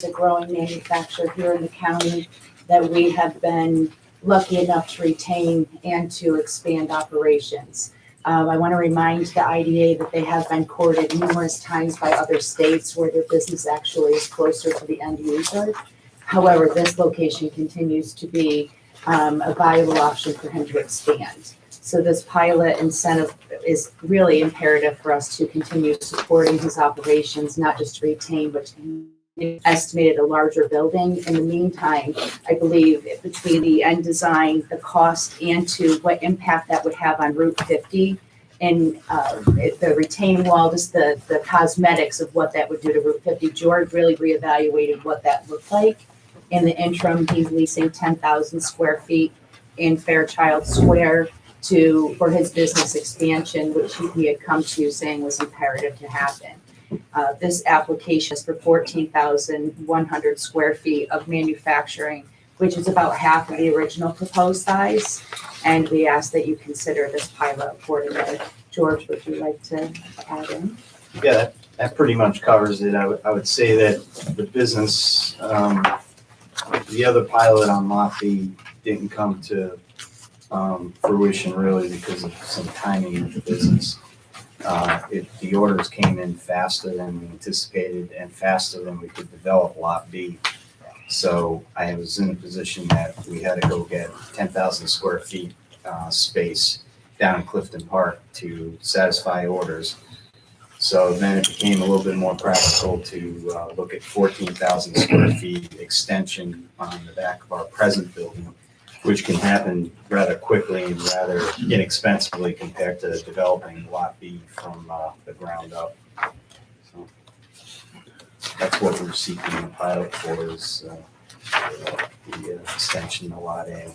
a growing manufacturer here in the county that we have been lucky enough to retain and to expand operations. I want to remind the IDA that they have been courted numerous times by other states where their business actually is closer to the end user. However, this location continues to be a viable option for him to expand. So this pilot incentive is really imperative for us to continue supporting his operations, not just to retain, but to estimated a larger building. In the meantime, I believe between the end design, the cost, and to what impact that would have on Route 50 and the retaining wall, just the cosmetics of what that would do to Route 50, George really reevaluated what that looked like. In the interim, he's leasing 10,000 square feet in Fairchild Square for his business expansion, which he had come to saying was imperative to happen. This application is for 14,100 square feet of manufacturing, which is about half of the original proposed size. And we ask that you consider this pilot accordingly. George, would you like to add in? Yeah, that pretty much covers it. I would say that the business, the other pilot on Lot B didn't come to fruition really because of some timing of the business. The orders came in faster than we anticipated and faster than we could develop Lot B. So I was in a position that we had to go get 10,000 square feet space down in Clifton Park to satisfy orders. So then it became a little bit more practical to look at 14,000 square feet extension on the back of our present building, which can happen rather quickly and rather inexpensively compared to developing Lot B from the ground up. So that's what we're seeking the pilot for, is the extension to Lot A.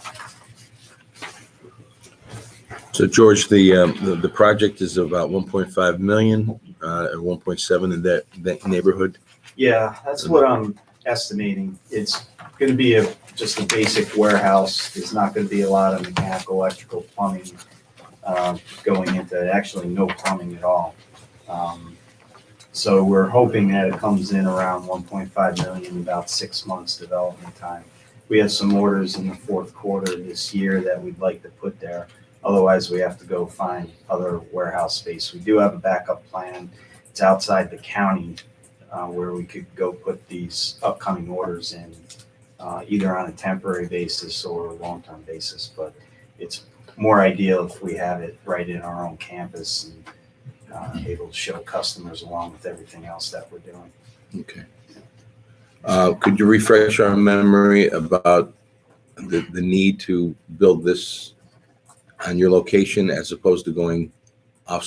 So George, the project is about 1.5 million, 1.7 in that neighborhood. Yeah, that's what I'm estimating. It's going to be just a basic warehouse. There's not going to be a lot of mechanical, electrical, plumbing going into it. Actually, no plumbing at all. So we're hoping that it comes in around 1.5 million, about 6 months development time. We have some orders in the fourth quarter this year that we'd like to put there. Otherwise, we have to go find other warehouse space. We do have a backup plan. It's outside the county where we could go put these upcoming orders in, either on a temporary basis or a long-term basis. But it's more ideal if we have it right in our own campus and able to show customers along with everything else that we're doing. Okay. Could you refresh our memory about the need to build this on your location as opposed to going out of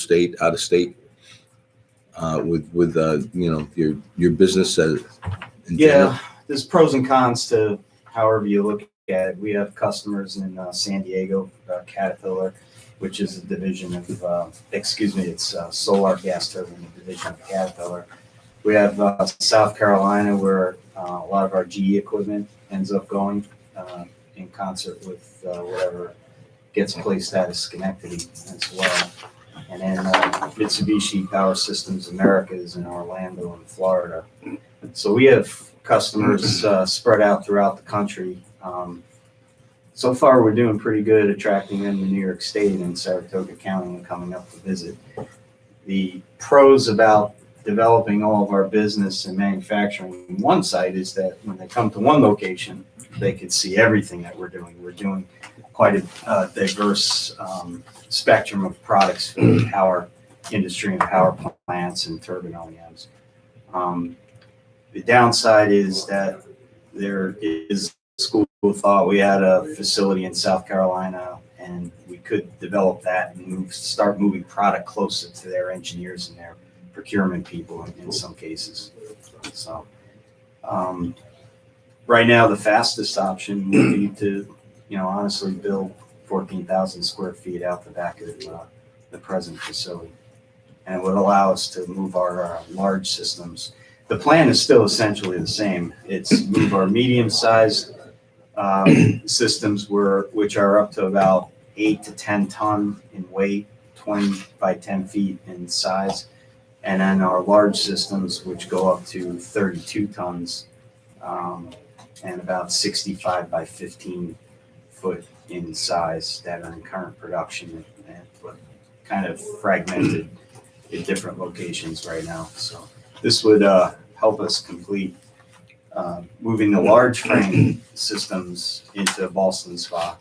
state, with your business in general? Yeah, there's pros and cons to however you look at it. We have customers in San Diego, Caterpillar, which is a division of, it's Solar Gas Turbine, a division of Caterpillar. We have South Carolina, where a lot of our GE equipment ends up going in concert with whatever gets placed out of Schenectady as well. And then Mitsubishi Power Systems America is in Orlando in Florida. So we have customers spread out throughout the country. So far, we're doing pretty good attracting them to New York State and Saratoga County and coming up to visit. The pros about developing all of our business and manufacturing in one site is that when they come to one location, they can see everything that we're doing. We're doing quite a diverse spectrum of products for the power industry and power plants and turbine OEMs. The downside is that there is school of thought. We had a facility in South Carolina, and we could develop that and start moving product closer to their engineers and their procurement people in some cases. So right now, the fastest option would be to, honestly build 14,000 square feet out the back of the present facility. And it would allow us to move our large systems. The plan is still essentially the same. It's move our medium-sized systems, which are up to about 8 to 10 ton in weight, 20 by 10 feet in size. And then our large systems, which go up to 32 tons and about 65 by 15 foot in size that are in current production and but kind of fragmented in different locations right now. So this would help us complete moving the large frame systems into Ballston Spa.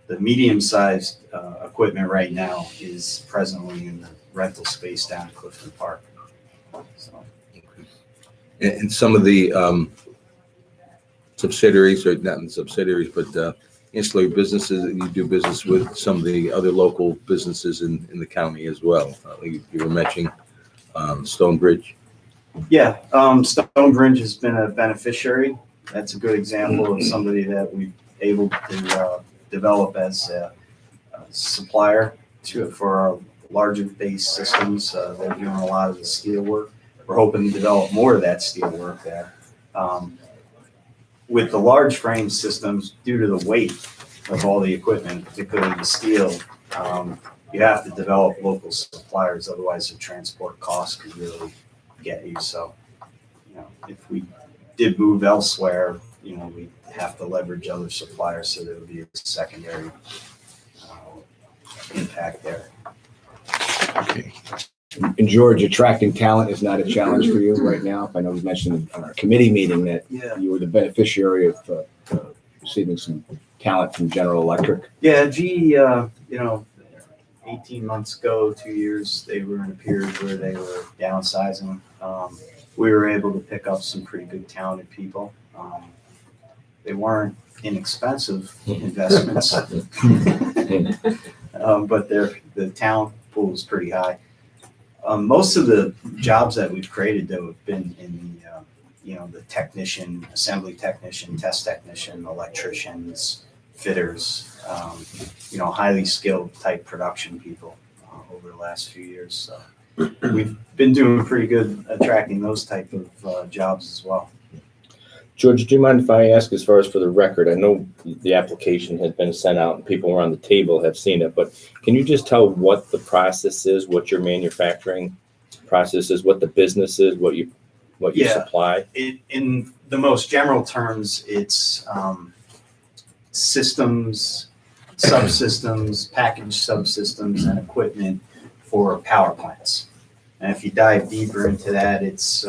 The medium-sized equipment right now is presently in the rental space down at Clifton Park. So. And some of the subsidiaries, or not in subsidiaries, but ancillary businesses that you do business with, some of the other local businesses in the county as well. You were mentioning Stonebridge. Yeah, Stonebridge has been a beneficiary. That's a good example of somebody that we've able to develop as a supplier for our larger base systems. They're doing a lot of the steel work. We're hoping to develop more of that steel work there. With the large frame systems, due to the weight of all the equipment, particularly the steel, you have to develop local suppliers, otherwise the transport costs could really get you. So, if we did move elsewhere, we have to leverage other suppliers, so there would be a secondary impact there. Okay. And George, attracting talent is not a challenge for you right now. I know you mentioned on our committee meeting that you were the beneficiary of receiving some talent from General Electric. Yeah, GE, 18 months ago, 2 years, they were in a period where they were downsizing. We were able to pick up some pretty good talented people. They weren't inexpensive investments, but the talent pool was pretty high. Most of the jobs that we've created, though, have been in the technician, assembly technician, test technician, electricians, fitters, highly skilled type production people over the last few years. So we've been doing pretty good attracting those type of jobs as well. George, do you mind if I ask, as far as for the record, I know the application has been sent out and people around the table have seen it, but can you just tell what the process is, what your manufacturing process is, what the business is, what you supply? In the most general terms, it's systems, subsystems, packaged subsystems, and equipment for power plants. And if you dive deeper into that, it's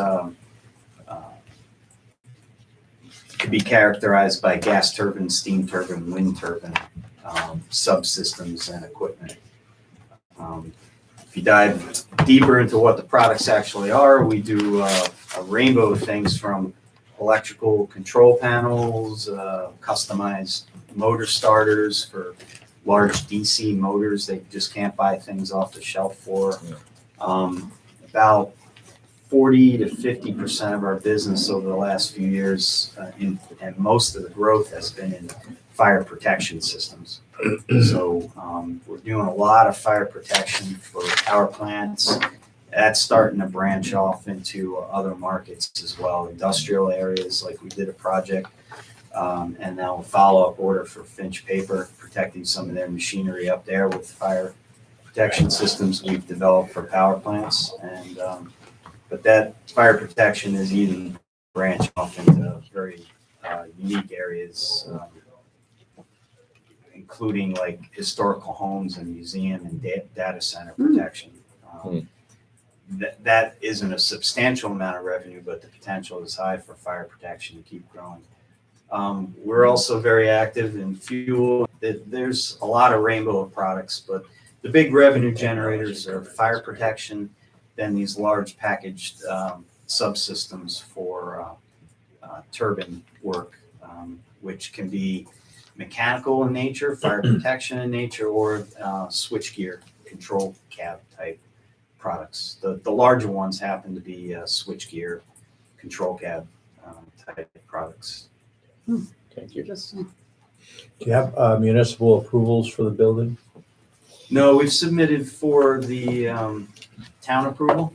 could be characterized by gas turbine, steam turbine, wind turbine, subsystems and equipment. If you dive deeper into what the products actually are, we do a rainbow of things from electrical control panels, customized motor starters for large DC motors that you just can't buy things off the shelf for. About 40 to 50% of our business over the last few years, and most of the growth has been in fire protection systems. So we're doing a lot of fire protection for power plants. That's starting to branch off into other markets as well, industrial areas, like we did a project, and now a follow-up order for Finch Paper, protecting some of their machinery up there with fire protection systems we've developed for power plants. And but that fire protection is even branch off into very unique areas, including like historical homes and museum and data center protection. That isn't a substantial amount of revenue, but the potential is high for fire protection to keep growing. We're also very active in fuel. There's a lot of rainbow of products, but the big revenue generators are fire protection, then these large packaged subsystems for turbine work, which can be mechanical in nature, fire protection in nature, or switchgear control cab type products. The larger ones happen to be switchgear control cab type products. Thank you. Do you have municipal approvals for the building? No, we've submitted for the town approval.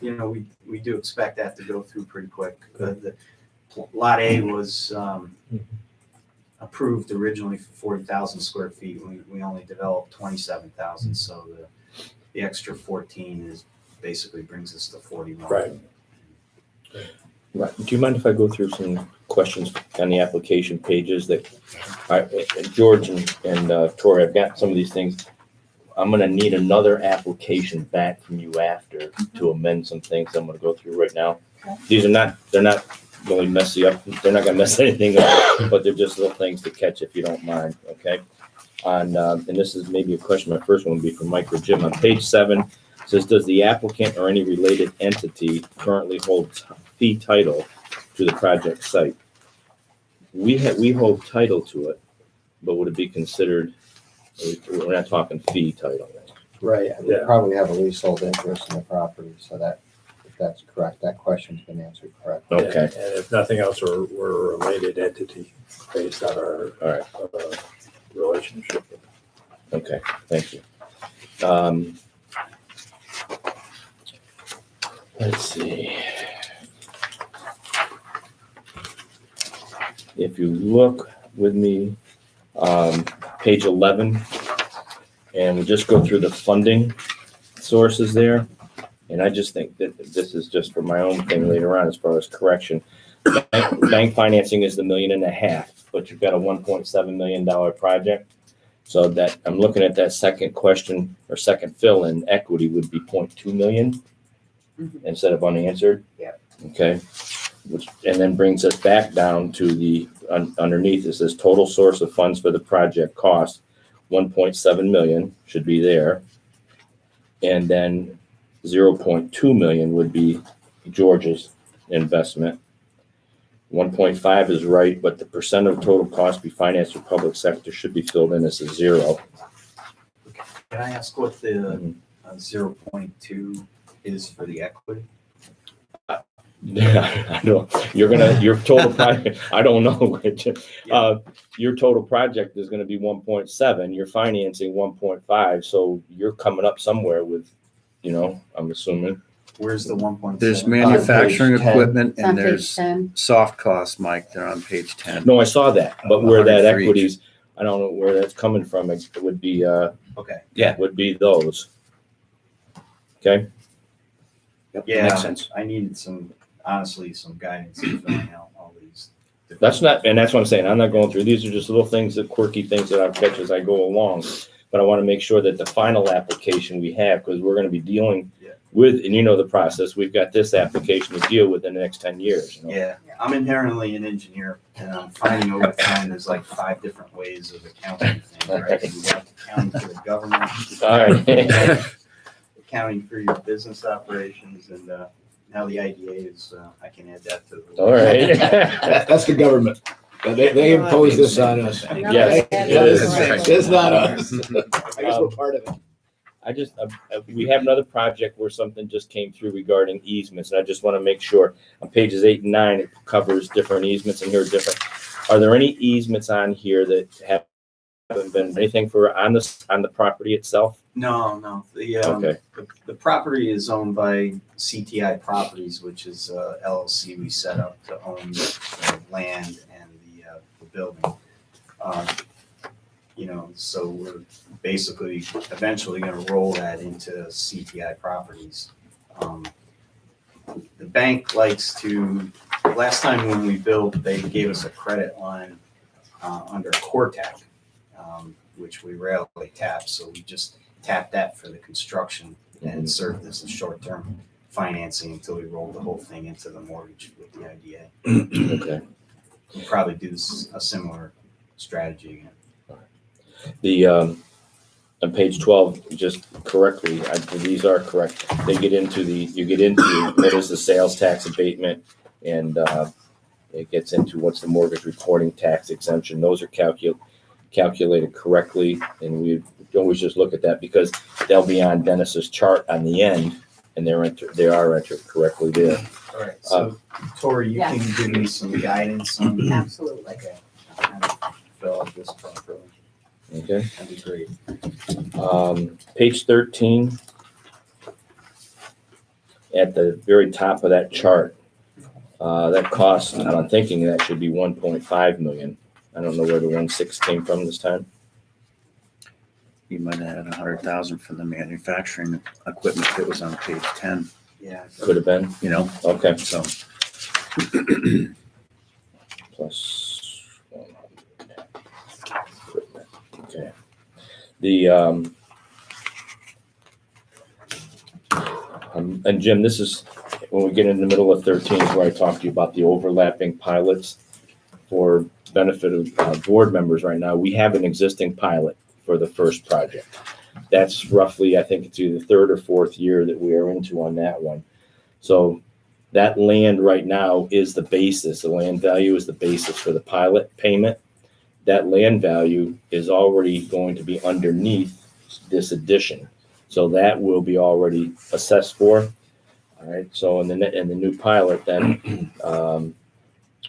We do expect that to go through pretty quick. The Lot A was approved originally for 40,000 square feet. We only developed 27,000, so the extra 14 is basically brings us to 41. Right. Right. Do you mind if I go through some questions on the application pages that George and Tori, I've got some of these things. I'm gonna need another application back from you after to amend some things I'm gonna go through right now. Okay. These are they're not really messy up. They're not gonna mess anything up, but they're just little things to catch if you don't mind, okay? And this is maybe a question, my first one would be for Mike or Jim. On page 7, it says, does the applicant or any related entity currently hold fee title to the project site? We hold title to it, but would it be considered, we're not talking fee title. Right, we Yeah. probably have a leasehold interest in the property, so that, if that's correct, that question's been answered correctly. Okay, And if nothing else, we're a related entity based on our all right, relationship. okay, thank you. Let's see. If you look with me, page 11, and we just go through the funding sources there. And I just think that this is just for my own thing later on as far as correction. Bank financing is the $1.5 million, but you've got a $1.7 million project. So that I'm looking at that second question or second fill in equity would be 0.2 million instead of unanswered. Yep. Okay. Which, and then brings us back down to the underneath. It says total source of funds for the project cost 1.7 million should be there. And then 0.2 million would be George's investment. 1.5 is right, but the percent of total cost be financed through public sector should be filled in as a 0. Can I ask what the 0.2 is for the equity? Yeah, I know. Your total project, I don't know. Your total project is gonna be 1.7, you're financing 1.5, so you're coming up somewhere with, I'm assuming. Where's the 1.7? There's manufacturing page 10. equipment It's on and page there's 10. soft costs, Mike. They're on page 10. No, I saw that, but where that 100 for each. equities, I don't know where that's coming from, it would be, Okay. would be those. Okay, Yep, Yeah, makes sense. I needed honestly, some guidance in filling out all these. that's what I'm saying, I'm not going through, these are just little things, the quirky things that I've catch as I go along. But I want to make sure that the final application we have, because we're going to be dealing with, and you know the process, we've got this application to deal with in the next 10 years. Yeah, I'm inherently an engineer, and I'm finding over time there's like 5 different ways of accounting things, right? You got accounting for the government, All right. accounting for your business operations, and now the IDA is, I can add that to the. All right. That's the government. They impose this on us. Yes, it is. It's not us. I guess we're part of it. I just, we have another project where something just came through regarding easements, and I just want to make sure on pages 8 and 9, it covers different easements, and here are different. Are there any easements on here that haven't been anything on the property itself? No. Okay. The property is owned by CTI Properties, which is LLC we set up to own the land and the building. So we're basically eventually going to roll that into CTI Properties. The bank likes to, last time when we built, they gave us a credit line under Cortac, which we rarely tap. So we just tapped that for the construction and served as a short-term financing until we rolled the whole thing into the mortgage with the IDA. Okay. We'll probably do a similar strategy again. On page 12, just correctly, these are correct. You get into what is the sales tax abatement, and it gets into what's the mortgage reporting tax exemption. Those are calculated correctly, and we always just look at that because they'll be on Dennis's chart on the end, and they are entered correctly there. All right, so Tori, you can give me some guidance on. Absolutely. Okay. I'll kind of fill out this properly. Okay. That'd be great. Page 13, at the very top of that chart, that cost, and I'm thinking that should be 1.5 million. I don't know where the 1.6 came from this time. You might have had 100,000 for the manufacturing equipment that was on page 10, Yeah. Could have been. you know? Okay. So Plus 100. Okay. And Jim, this is when we get in the middle of 13 is where I talked to you about the overlapping pilots for benefit of board members right now. We have an existing pilot for the first project. That's roughly, I think it's either third or fourth year that we are into on that one. So that land right now is the basis. The land value is the basis for the pilot payment. That land value is already going to be underneath this addition. So that will be already assessed for. All right. So in the new pilot, then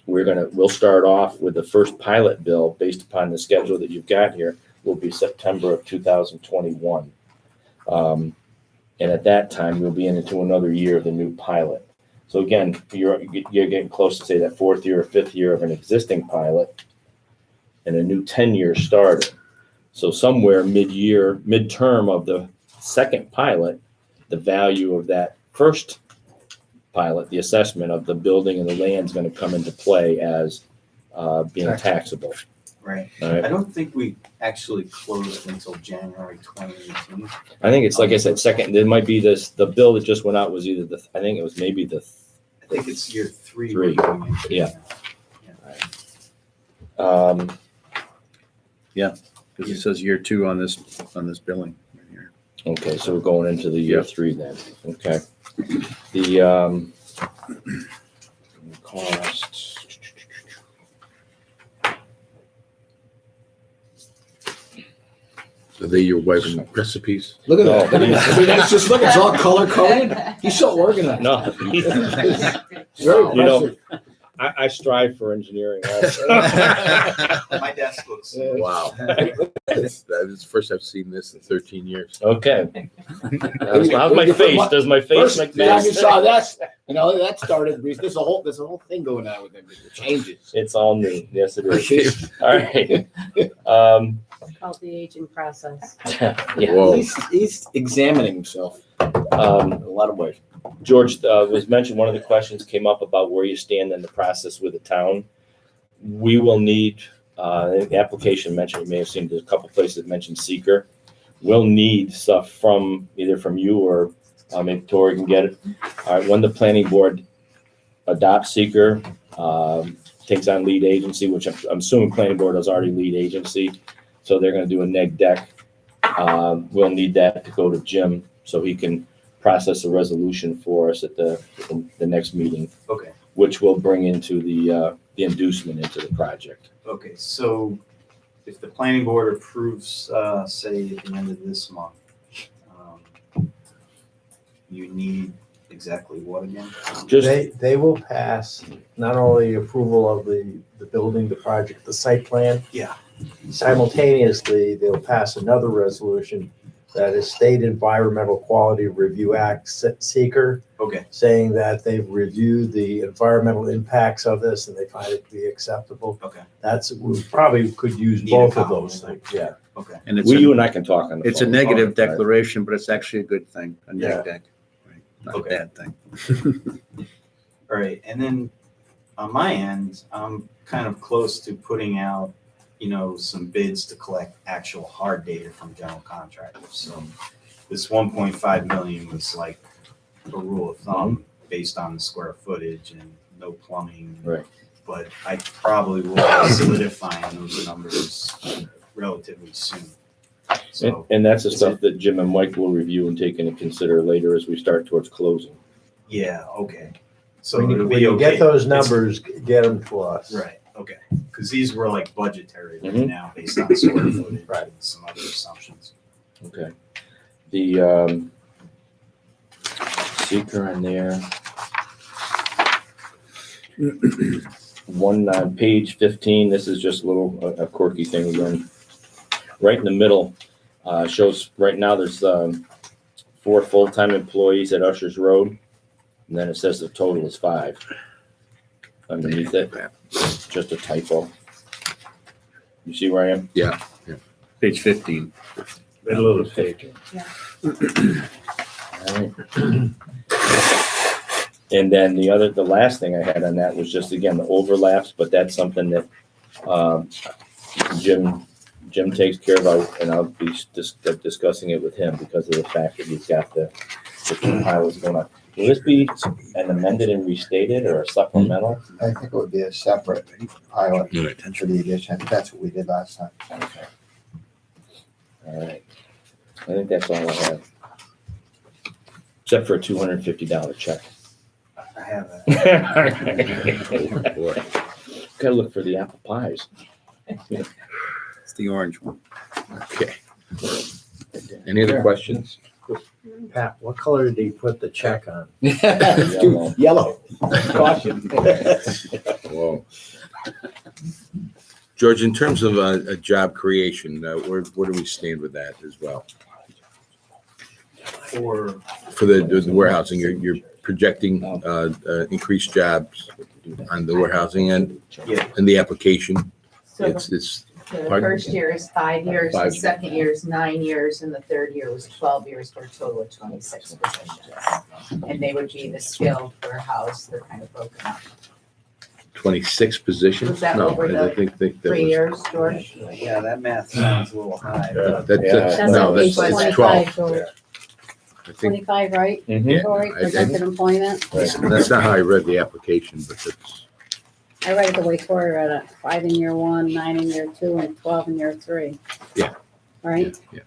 we'll start off with the first pilot bill based upon the schedule that you've got here will be September of 2021. And at that time, we'll be into another year of the new pilot. So again, you're getting close to say that fourth year or fifth year of an existing pilot and a new 10-year starter. So somewhere midterm of the second pilot, the value of that first pilot, the assessment of the building and the land is going to come into play as being taxable. Right. All right. I don't think we actually closed until January 2018. I think it's like I said, second. There might be the bill that just went out was either I think it was maybe the. I think it's year 3. Three. We're going into Yeah. now. Because it says year 2 on this billing right here. Okay, so we're going into the year 3 then. Okay. The cost. Are they your wife's recipes? Look at No. that. I mean, that's just, look, it's all color coded. He's so organized. No. It's very You know, impressive. I strive for engineering also. My desk looks. Wow. That's the first I've seen this in 13 years. Okay. How's my face? Does my face First make time you sense? saw that, that started. There's a whole thing going on with him. It changes. It's all new. Yes, it is. All right. It's called the aging process. Yeah. Whoa. He's examining himself in a lot of ways. George was mentioned, one of the questions came up about where you stand in the process with the town. We will need, the application mentioned, you may have seen there's a couple places that mentioned seeker. We'll need stuff from either from you or maybe Tori can get it. All right, when the planning board adopts seeker, takes on lead agency, which I'm assuming planning board is already lead agency. So they're going to do a neg deck. We'll need that to go to Jim so he can process a resolution for us at the next meeting, Okay. which will bring into the inducement into the project. Okay. So if the planning board approves, say at the end of this month, you need exactly what again? Just They will pass not only approval of the building, the project, the site plan. Yeah. Simultaneously, they'll pass another resolution that is State Environmental Quality Review Act seeker, Okay. saying that they've reviewed the environmental impacts of this and they find it to be acceptable. Okay. We probably could use Need a both of copy. those things, yeah. Okay. And it's you and I can talk on the it's a phone. negative Okay. declaration, but it's actually a good thing, a Yeah. neg deck. Right? Not a Okay. bad thing. All right. And then on my end, I'm kind of close to putting out, some bids to collect actual hard data from general contractors. So this 1.5 million was like a rule of thumb based on the square footage and no plumbing. Right. But I probably will solidify on those numbers relatively soon. So, And that's the stuff that Jim and Mike will review and take into consider later as we start towards closing. yeah, okay. So When it'll you be okay. get those It's- numbers, get them to us. Right, okay. Because these were like budgetary right Mhm. now based on square footage Right. and some other assumptions. Okay. The seeker on there. One on page 15, this is just a little a quirky thing again. Right in the middle, shows right now there's 4 full-time employees at Usher's Road. And then it says the total is 5. Underneath it, just a typo. You see where I am? Yeah. Page 15. Middle of the page. All right. And then the last thing I had on that was just, again, the overlaps, but that's something that, Jim takes care of, and I'll be discussing it with him because of the fact that he's got the two pilots going on. Will this be an amended and restated or a supplemental? I think it would be a separate pilot Right. for the addition. I think that's what we did last time. All right. I think that's all I have. Except for a $250 check. I have that. Oh, boy. Gotta look for the apple pies. It's the orange one. Okay. Any other questions? Pat, what color did he put the check on? Yellow. Caution. Whoa. George, in terms of a job creation, where do we stand with that as well? For For the warehousing, you're projecting increased jobs on the warehousing end Yeah. and the application. So It's the pardon? first year is 5 years, the 5 years. second year is 9 years, and the third year was 12 years for a total of 26 positions. And they would be the skilled warehouse, they're kind of broken up. 26 positions? Was that No, over I the think that 3 was. years, George? Yeah, that math sounds a little high. Yeah. No, That's that's at 12. George. I think 25, right? Mhm. Tori, I- projected employment. that's not how I read the application, but that's, I read it the way Tori read it. 5 in year 1, 9 in year 2, and 12 in year 3. Yeah. Right? yeah.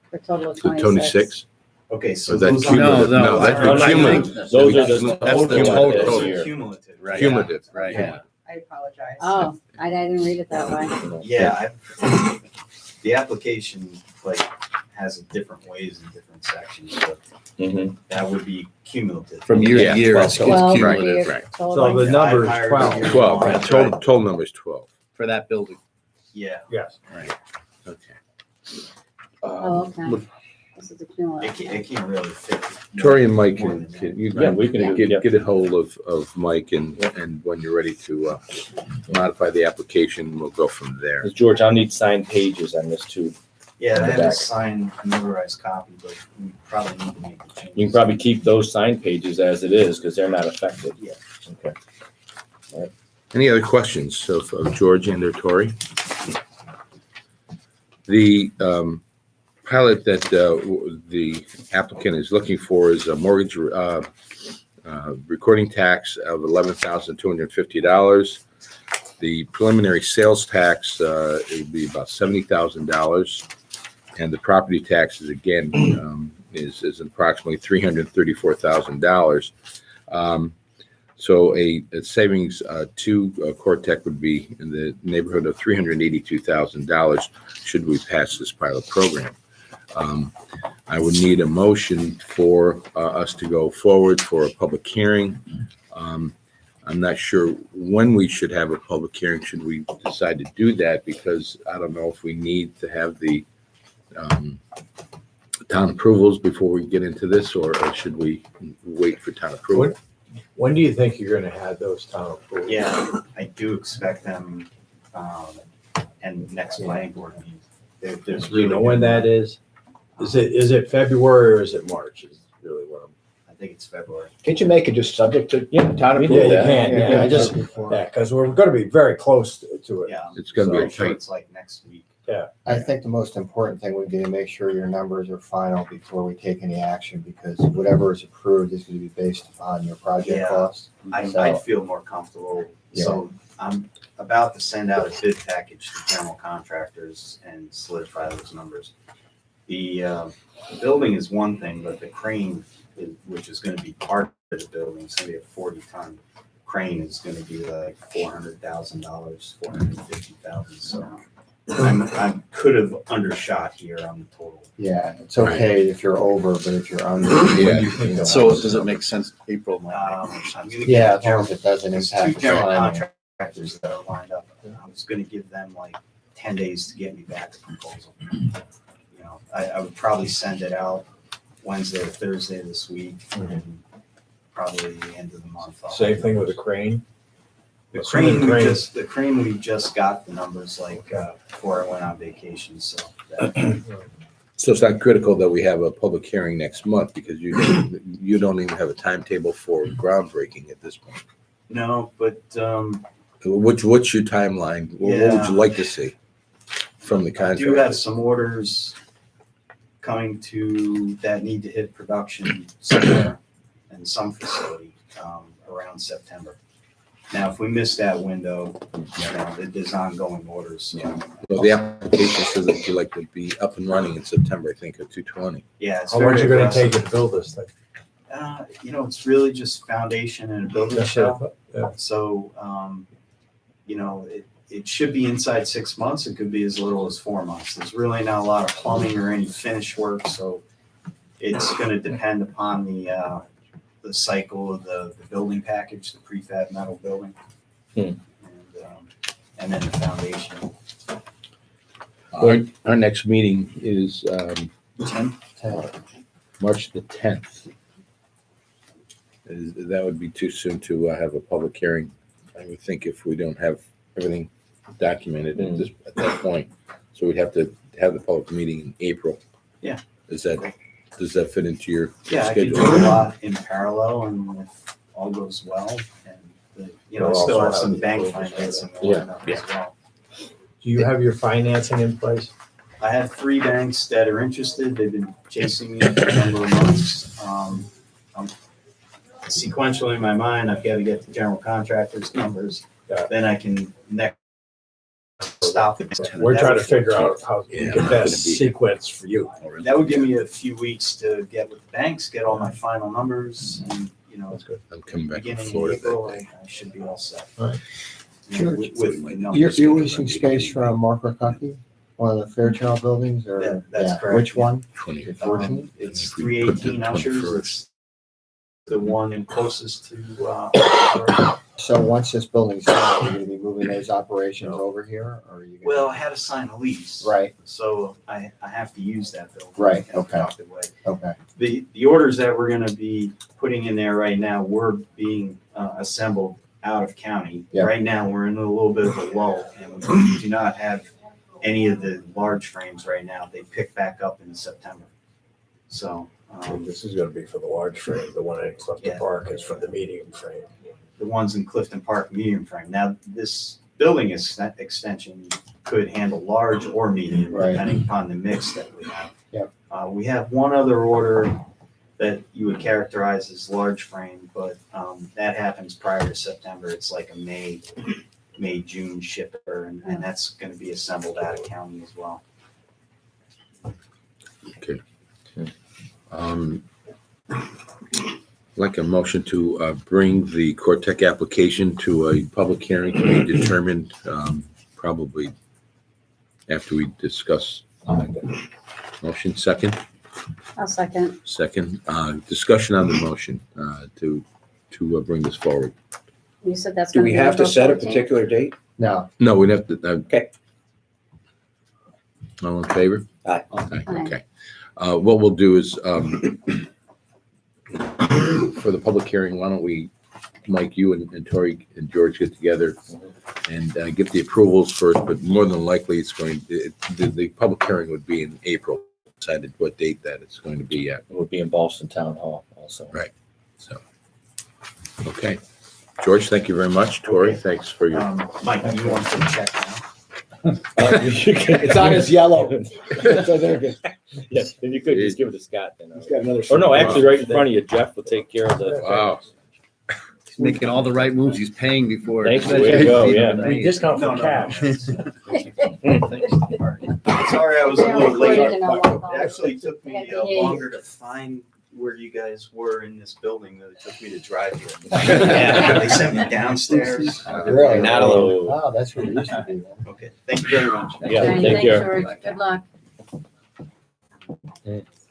For a total of So 26. 26? Okay, so Or that's those are cumulative? No, No, that's no, the I cumulative. think Those are the That's the cumulative. total. this year. cumulative. Right. Cumulative. Right. Yeah. I apologize. Oh, I didn't read it that way. Yeah, the application like has different ways in different sections, but Mhm. that would be cumulative. From year Yeah, to year, 12 it's total. Well, cumulative right. So the number is 12. 12, That's total number is 12. for that building. Yeah, Yes. Okay. Oh, okay. This is a cumulative. it can't really fit. Tori and Mike, more can than that. you Yeah, we can do- yeah. get a hold of Mike and when you're ready to modify the application, we'll go from there. George, I'll need signed pages on this too. Yeah, On I the have a back. signed notarized copy, but we probably need to make the changes. You can probably keep those signed pages as it is because they're not affected. Yeah. Okay. Any other questions of George and or Tori? The pilot that the applicant is looking for is a mortgage recording tax of $11,250. The preliminary sales tax it would be about $70,000, and the property taxes again is approximately $334,000. So a savings to Cortec would be in the neighborhood of $382,000 should we pass this pilot program. I would need a motion for us to go forward for a public hearing. I'm not sure when we should have a public hearing, should we decide to do that, because I don't know if we need to have the town approvals before we get into this, or should we wait for town approval? When do you think you're gonna have those town approvals? Yeah, I do expect them, and next planning board meeting. There's Do you know when that is? Is it February or is it March is really what I'm. I think it's February. Can't you make it just subject to Yeah, town we approval? do Yeah, you that. can, yeah, I just, yeah, because we're gonna be very close to it. Yeah. It's gonna be So a I'm sure tight, it's like next week. I think the most important thing would be to make sure your numbers are final before we take any action, because whatever is approved is gonna be based upon your project Yeah. costs. I'd feel more comfortable. So I'm about to send out a bid package to general contractors and solidify those numbers. The building is one thing, but the crane, which is gonna be part of the building, it's gonna be a 40-ton crane, is gonna be like $400,000, $450,000. So I could have undershot here on the total. Yeah, it's okay if you're over, but if you're under. Yeah. you don't So have does to. it make sense? April might make more I'm sense. gonna Yeah, get as long as it doesn't there's impact. two the general timing. contractors that are lined up. I was gonna give them like 10 days to get me back the proposal. You know, I would probably send it out Wednesday or Thursday this week, and probably the end of the month. I'll- Same thing with the crane. The Assuming crane, we just got the numbers like before I went on vacation, so that So it's not critical that we have a public hearing next month because you don't even have a timetable for groundbreaking at this point. No, but, What's your timeline? What would Yeah. you like to see from the I do have contract? some orders coming to, that need to hit production somewhere in some facility, around September. Now, if we miss that window, there's ongoing orders, so. So the application says that you like to be up and running in September, I think, at 2/20. Yeah, it's How long very you gonna aggressive. take it to build this thing? It's really just foundation and a building That's what I shell. thought, yeah. So, it should be inside 6 months. It could be as little as 4 months. There's really not a lot of plumbing or any finish work, so it's gonna depend upon the cycle of the building package, the prefab metal building. And then the foundation. Our next meeting is 10? March the 10th. That would be too soon to have a public hearing, I would think, if we don't have everything documented at that point. So we'd have to have the public meeting in April. Yeah. Does that fit into your Yeah, I could schedule? do a lot in parallel, and if all goes well, and, I still have some bank financing going on as well. Do you have your financing in place? I have 3 banks that are interested. They've been chasing me for a number of months. Sequentially in my mind, I've got to get the general contractor's numbers. Yeah. Then I can next stop it. We're trying to figure out how Yeah, you I'm can not gonna best be- sequence for you. That would give me a few weeks to get with the banks, get all my final numbers, and, That's good. I'm coming back from beginning in Florida April, that day. I should be all set. All right. With my numbers. You're leasing space from Mark Rokocki, one of the Fairchild buildings, or? Yeah, that's yeah, correct. Which one? 20. 14? It's If we put the 318 Ushers. 21st. It's the one closest to, So once this building's done, are you gonna be moving those operations over here, or are you? gonna- well, I had to sign a lease. Right, So I have to use that building. Right, in a okay. productive way. okay, The orders that we're gonna be putting in there right now, were being assembled out of county. Yeah. Right now, we're in a little bit of a lull, and we do not have any of the large frames right now. They pick back up in September. So, This is gonna be for the large frame, the one in Clifton Yeah. Park is for the medium frame. the ones in Clifton Park, medium frame. Now, this building extension could handle large or medium, Right. depending upon the mix that we have. Yep. We have one other order that you would characterize as large frame, but that happens prior to September. It's like a May, June shipper, and that's gonna be assembled out of county as well. Okay. Like a motion to bring the Cortec application to a public hearing to be determined, probably after we discuss. Motion second, I'll second. discussion on the motion to bring this forward. You said that's Do gonna we be have to April set a 14th? particular date? no, No, we'd have to. Okay. All in favor? Aye. Okay. What we'll do is, for the public hearing, why don't we, Mike, you and Tori and George get together and get the approvals first, but more than likely it's the public hearing would be in April. Decided what date that it's going to be at. It would be in Boston Town Hall also. Right. So, okay. George, thank you very much. Tori, Okay. thanks for your. Mike, you want to check now? It's on his yellow. So they're good. Yes, if you could just give it to Scott then. He's got another. Or no, actually, right in front of you, Jeff will take care of the. Wow. He's making all the right moves. He's paying before. Thanks, way to go, yeah. We discount No, for no, cash. Sorry, I was a Yeah, little late. recorded and all that. It actually took me Yeah, behave. longer to find where you guys were in this building than it took me to drive here. Yeah. They sent me downstairs. Really? Not alone. Oh, that's what it used to be. Okay, thank you very much. Yeah, Okay, take thanks, care. George. Good luck.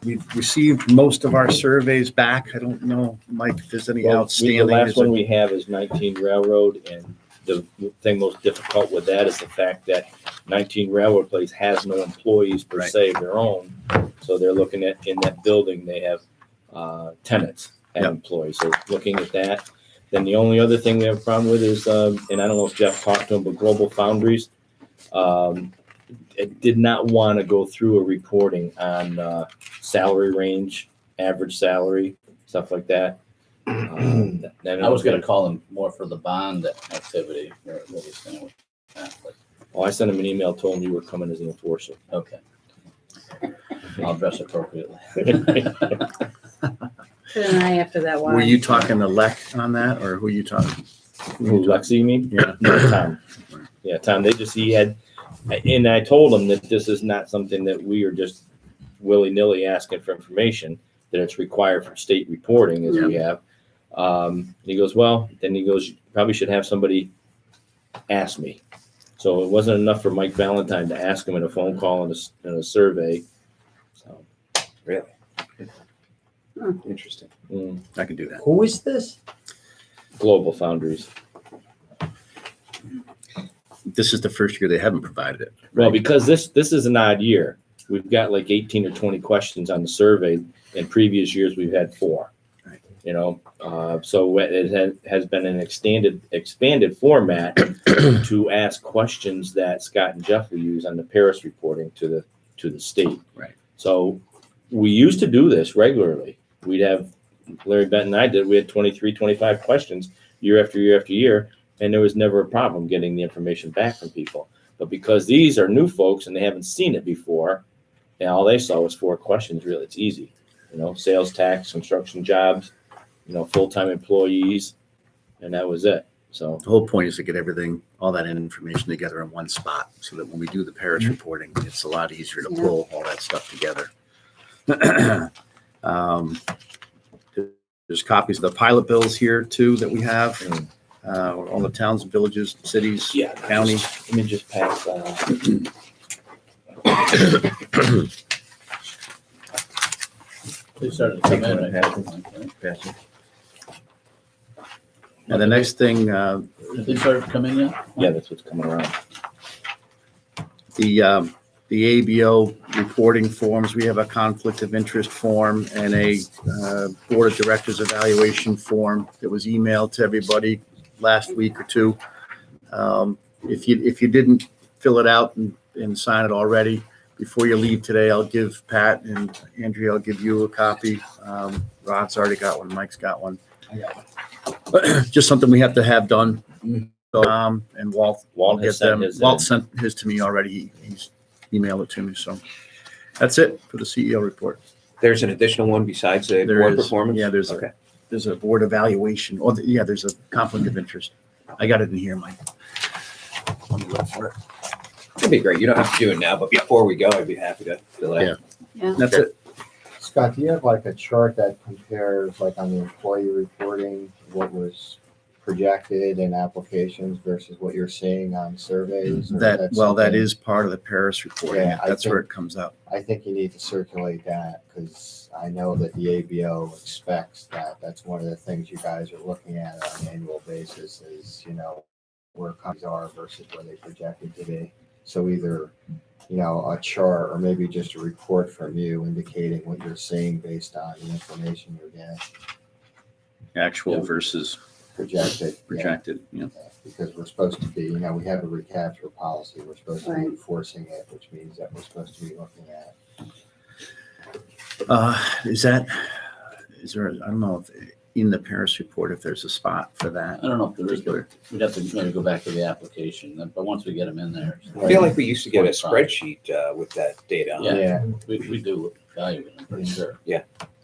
We've received most of our surveys back. I don't know, Mike, if there's any Well, outstanding. The last Is there- one we have is 19 Railroad, and the thing most difficult with that is the fact that 19 Railroad Place has no employees per Right. se of their own. So they're looking at, in that building, they have tenants and Yep. employees. So looking at that. Then the only other thing we have a problem with is, and I don't know if Jeff talked to him, but Global Foundries, did not want to go through a reporting on salary range, average salary, stuff like that. I was gonna call him more for the bond activity, or what he's saying with that, but, Well, I sent him an email, told him you were coming as an enforcer. okay. I'll dress appropriately. Put an eye after that one. Were you talking to Lec on that, or who are you talking? Who, Lexi, you mean? Yeah. No, Tom. Yeah, Tom, he had, and I told him that this is not something that we are just willy-nilly asking for information, that it's required for state reporting as we have. He goes, well, then he goes, you probably should have somebody ask me. So it wasn't enough for Mike Valentine to ask him in a phone call and a survey. So, Really? Interesting. I can do that. Who is this? Global Foundries. This is the first year they haven't provided it. Well, because this is an odd year. We've got like 18 or 20 questions on the survey. In previous years, we've had 4. Right. You know, so it has been an expanded format to ask questions that Scott and Jeff will use on the Paris reporting to the state. Right. So we used to do this regularly. We'd have, Larry Benton and I did, we had 23, 25 questions year after year after year, and there was never a problem getting the information back from people. But because these are new folks and they haven't seen it before, and all they saw was 4 questions, really, it's easy. You know, sales tax, construction jobs, you know, full-time employees, and that was it. So, The whole point is to get everything, all that information together in one spot, so that when we do the Paris reporting, it's a lot easier to pull all that stuff together. There's copies of the pilot bills here too that we have, all the towns, villages, cities, yeah, counties. let me just pass that. They started to come in. And the next thing, Have they started to come in yet? Yeah, that's what's coming around. the ABO reporting forms, we have a conflict of interest form and a board of directors evaluation form that was emailed to everybody last week or 2. If you didn't fill it out and sign it already, before you leave today, I'll give Pat and Andrea, I'll give you a copy. Rod's already got one, Mike's got one. Just something we have to have done. So, and Walt Walt get has sent them. his Walt in. sent his to me already. He's emailed it to me. So that's it for the CEO report. There's an additional one besides the There board is. performance? Yeah, there's Okay. a board evaluation. Oh, yeah, there's a conflict of interest. I got it in here, Mike. Let me look for it. That'd be great. You don't have to do it now, but before we go, I'd be happy to fill out. Yeah. Yeah. That's it. Scott, do you have like a chart that compares like on the employee reporting, what was projected in applications versus what you're seeing on surveys? Or That, that's well, that something- is part of the Paris reporting. Yeah, I That's where think- it comes up. I think you need to circulate that because I know that the ABO expects that. That's one of the things you guys are looking at on an annual basis is, where companies are versus where they projected to be. So either, a chart or maybe just a report from you indicating what you're seeing based on the information you're getting Actual versus projected. Yeah. projected, Because we're supposed to be, we have a recapture policy. We're supposed to be Right. enforcing it, which means that we're supposed to be looking at. Is there, I don't know, if in the Paris report, if there's a spot for that. I don't know if there is, but we'd have to maybe go back to the application, but once we get them in there. I feel like we used to get a spreadsheet with that data on it. Yeah. We do value it, I'm pretty sure.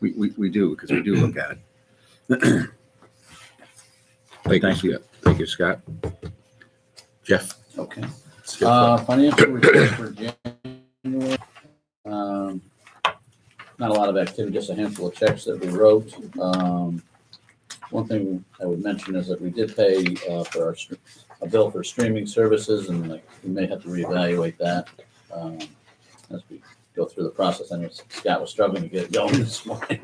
We do, because we do look at it. Thank you. Thank you, Scott. Jeff. Okay. Financial report for January. Not a lot of activity, just a handful of checks that we wrote. One thing I would mention is that we did pay for a bill for streaming services, and we may have to reevaluate that as we go through the process. I know Scott was struggling to get it going this morning,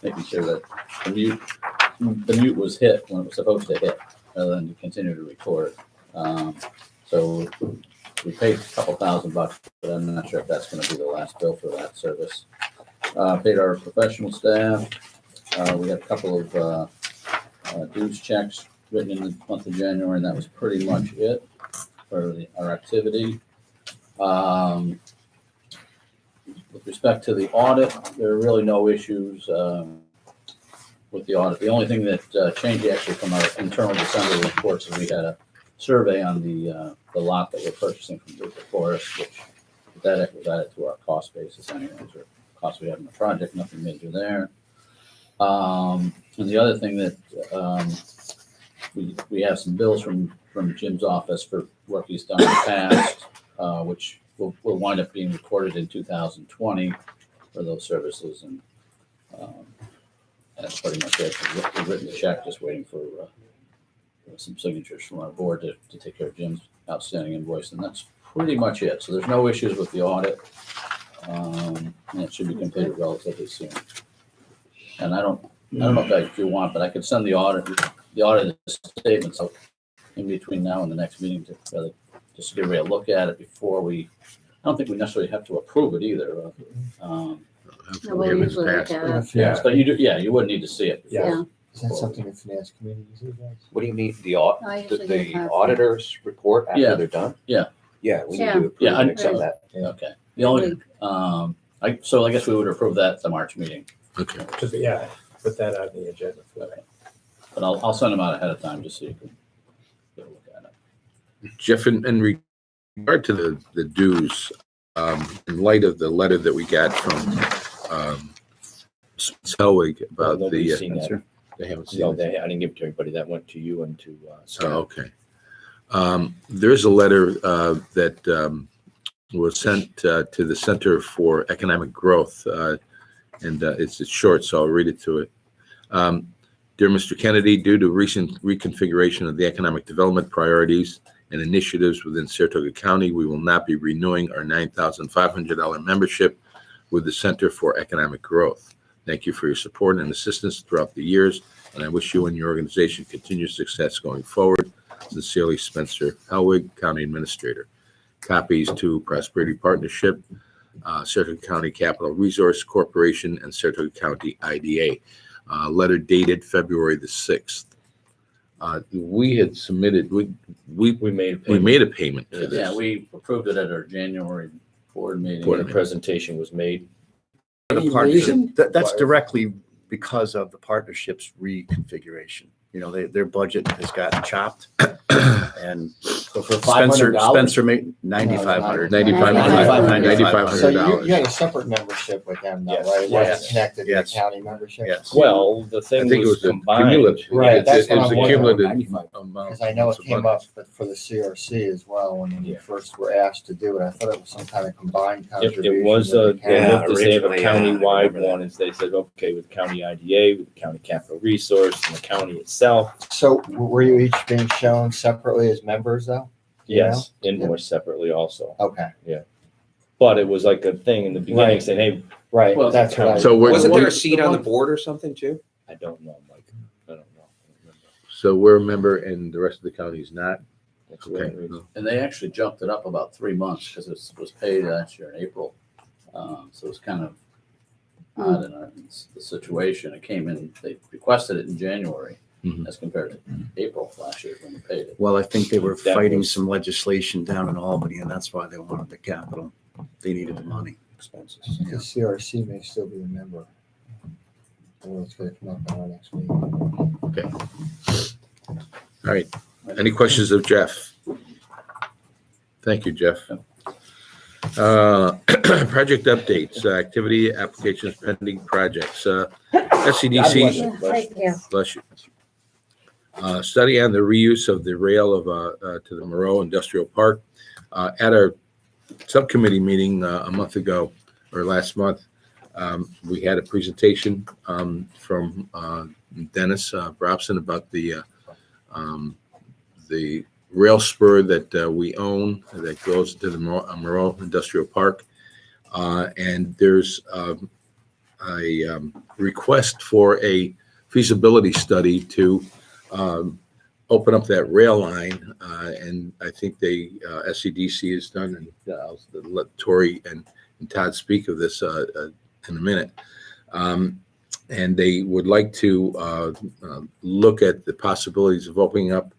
making sure that the mute was hit when it was supposed to hit, rather than to continue to record. So we paid a couple $1,000, but I'm not sure if that's going to be the last bill for that service. Paid our professional staff. We had a couple of dues checks written in the month of January, and that was pretty much it for our activity. With respect to the audit, there are really no issues with the audit. The only thing that changed actually from our internal December reports is we had a survey on the lot that we're purchasing from Lucas Forest, which that was added to our cost basis anyways, or cost we have in the project, nothing major there. And the other thing that we have some bills from Jim's office for work he's done in the past, which will wind up being recorded in 2020 for those services, and that's pretty much it. We've written the check, just waiting for some signatures from our board to take care of Jim's outstanding invoice, and that's pretty much it. So there's no issues with the audit, and it should be completed relatively soon. And I don't know if you want, but I could send the audit statements out in between now and the next meeting to really just give everybody a look at it before we. I don't think we necessarily have to approve it either. No, we usually look at it. Yeah, but you do. Yeah, you would need to see it. Yeah. Is that something the finance committee usually does? What do you mean, I usually do the have- auditors report Yeah. after they're done? Yeah. Yeah, we need Yeah. to approve Yeah, and accept that. Okay. The only so I guess we would approve that at the March meeting. Okay. Yeah, put that on the agenda for Okay. But I'll send them out ahead of time just so you can get a look at it. Jeff, in regard to the dues, in light of the letter that we got from Selwig about Nobody's the, seen that. they haven't seen No, it. I didn't give it to everybody. That went to you and to Oh, Scott. okay. There's a letter that was sent to the Center for Economic Growth, and it's short, so I'll read it to it. Dear Mr. Kennedy, due to recent reconfiguration of the economic development priorities and initiatives within Saratoga County, we will not be renewing our $9,500 membership with the Center for Economic Growth. Thank you for your support and assistance throughout the years, and I wish you and your organization continued success going forward. Sincerely, Spencer Helwig, County Administrator. Copies to Prosperity Partnership, Saratoga County Capital Resource Corporation, and Saratoga County IDA. Letter dated February the 6th. We had submitted, we made made a payment to Yeah, this. we approved it at our January board meeting. When a presentation was made. The partnership, that's directly because of the partnership's reconfiguration. You know, their budget has gotten chopped, and So for Spencer $500? made $9,500. $9,500. So you had a separate membership with them, though, Yes. right? It Yes. wasn't connected to the Yes. county membership? Yes. Well, the I thing think it was was a combined. cumulative. Right, It that's what was I'm a wondering. cumulative amount. Because I know it came up for the CRC as well when we first were asked to do it. I thought it was some kind of combined contribution. It was with the they county. looked to have a originally, I countywide remember that. one, and they said, okay, with the county IDA, with the county capital resource, and the county itself. So were you each being shown separately as members, though? Yes, invoiced separately also. Okay, But it was like a thing in the beginning Right. saying, hey, right, Well, that's what I. So Wasn't there we're, a seat on the board or something too? I don't know, Mike. I don't know. so we're a member and the rest of the county is not? That's what Okay. it is. And they actually jumped it up about 3 months because it was paid last year in April. So it was kind of odd in the situation. It came in, they requested it in January Mhm. as compared to April last year when we paid it. Well, I think they were That fighting was- some legislation down in Albany, and that's why they wanted the capital. They needed the money. Expenses. The CRC may still be a member. Well, it's gonna come up in our next meeting. Okay. All right. Any questions of Jeff? Thank you, Jeff. Project updates, activity applications pending projects. SCDC, Yeah, thank you. bless you. Study on the reuse of the rail of, to the Moreau Industrial Park. At our subcommittee meeting a month ago, or last month, we had a presentation from Dennis Brobson about the rail spur that we own that goes to the Moreau Industrial Park. And there's a request for a feasibility study to open up that rail line. And I think SCDC has done, and I'll let Tori and Todd speak of this in a minute. And they would like to look at the possibilities of opening up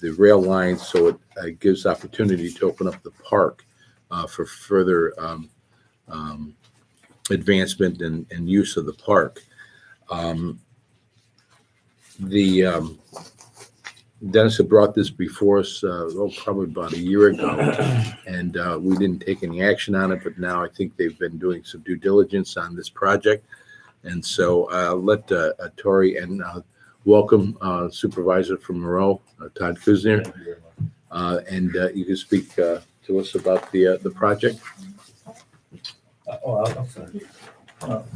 the rail line so it gives opportunity to open up the park for further advancement and use of the park. Dennis had brought this before us, probably about a year ago, and we didn't take any action on it, but now I think they've been doing some due diligence on this project. And so I'll let Tori and welcome Supervisor from Moreau, Todd Kuzner. And you can speak to us about the project.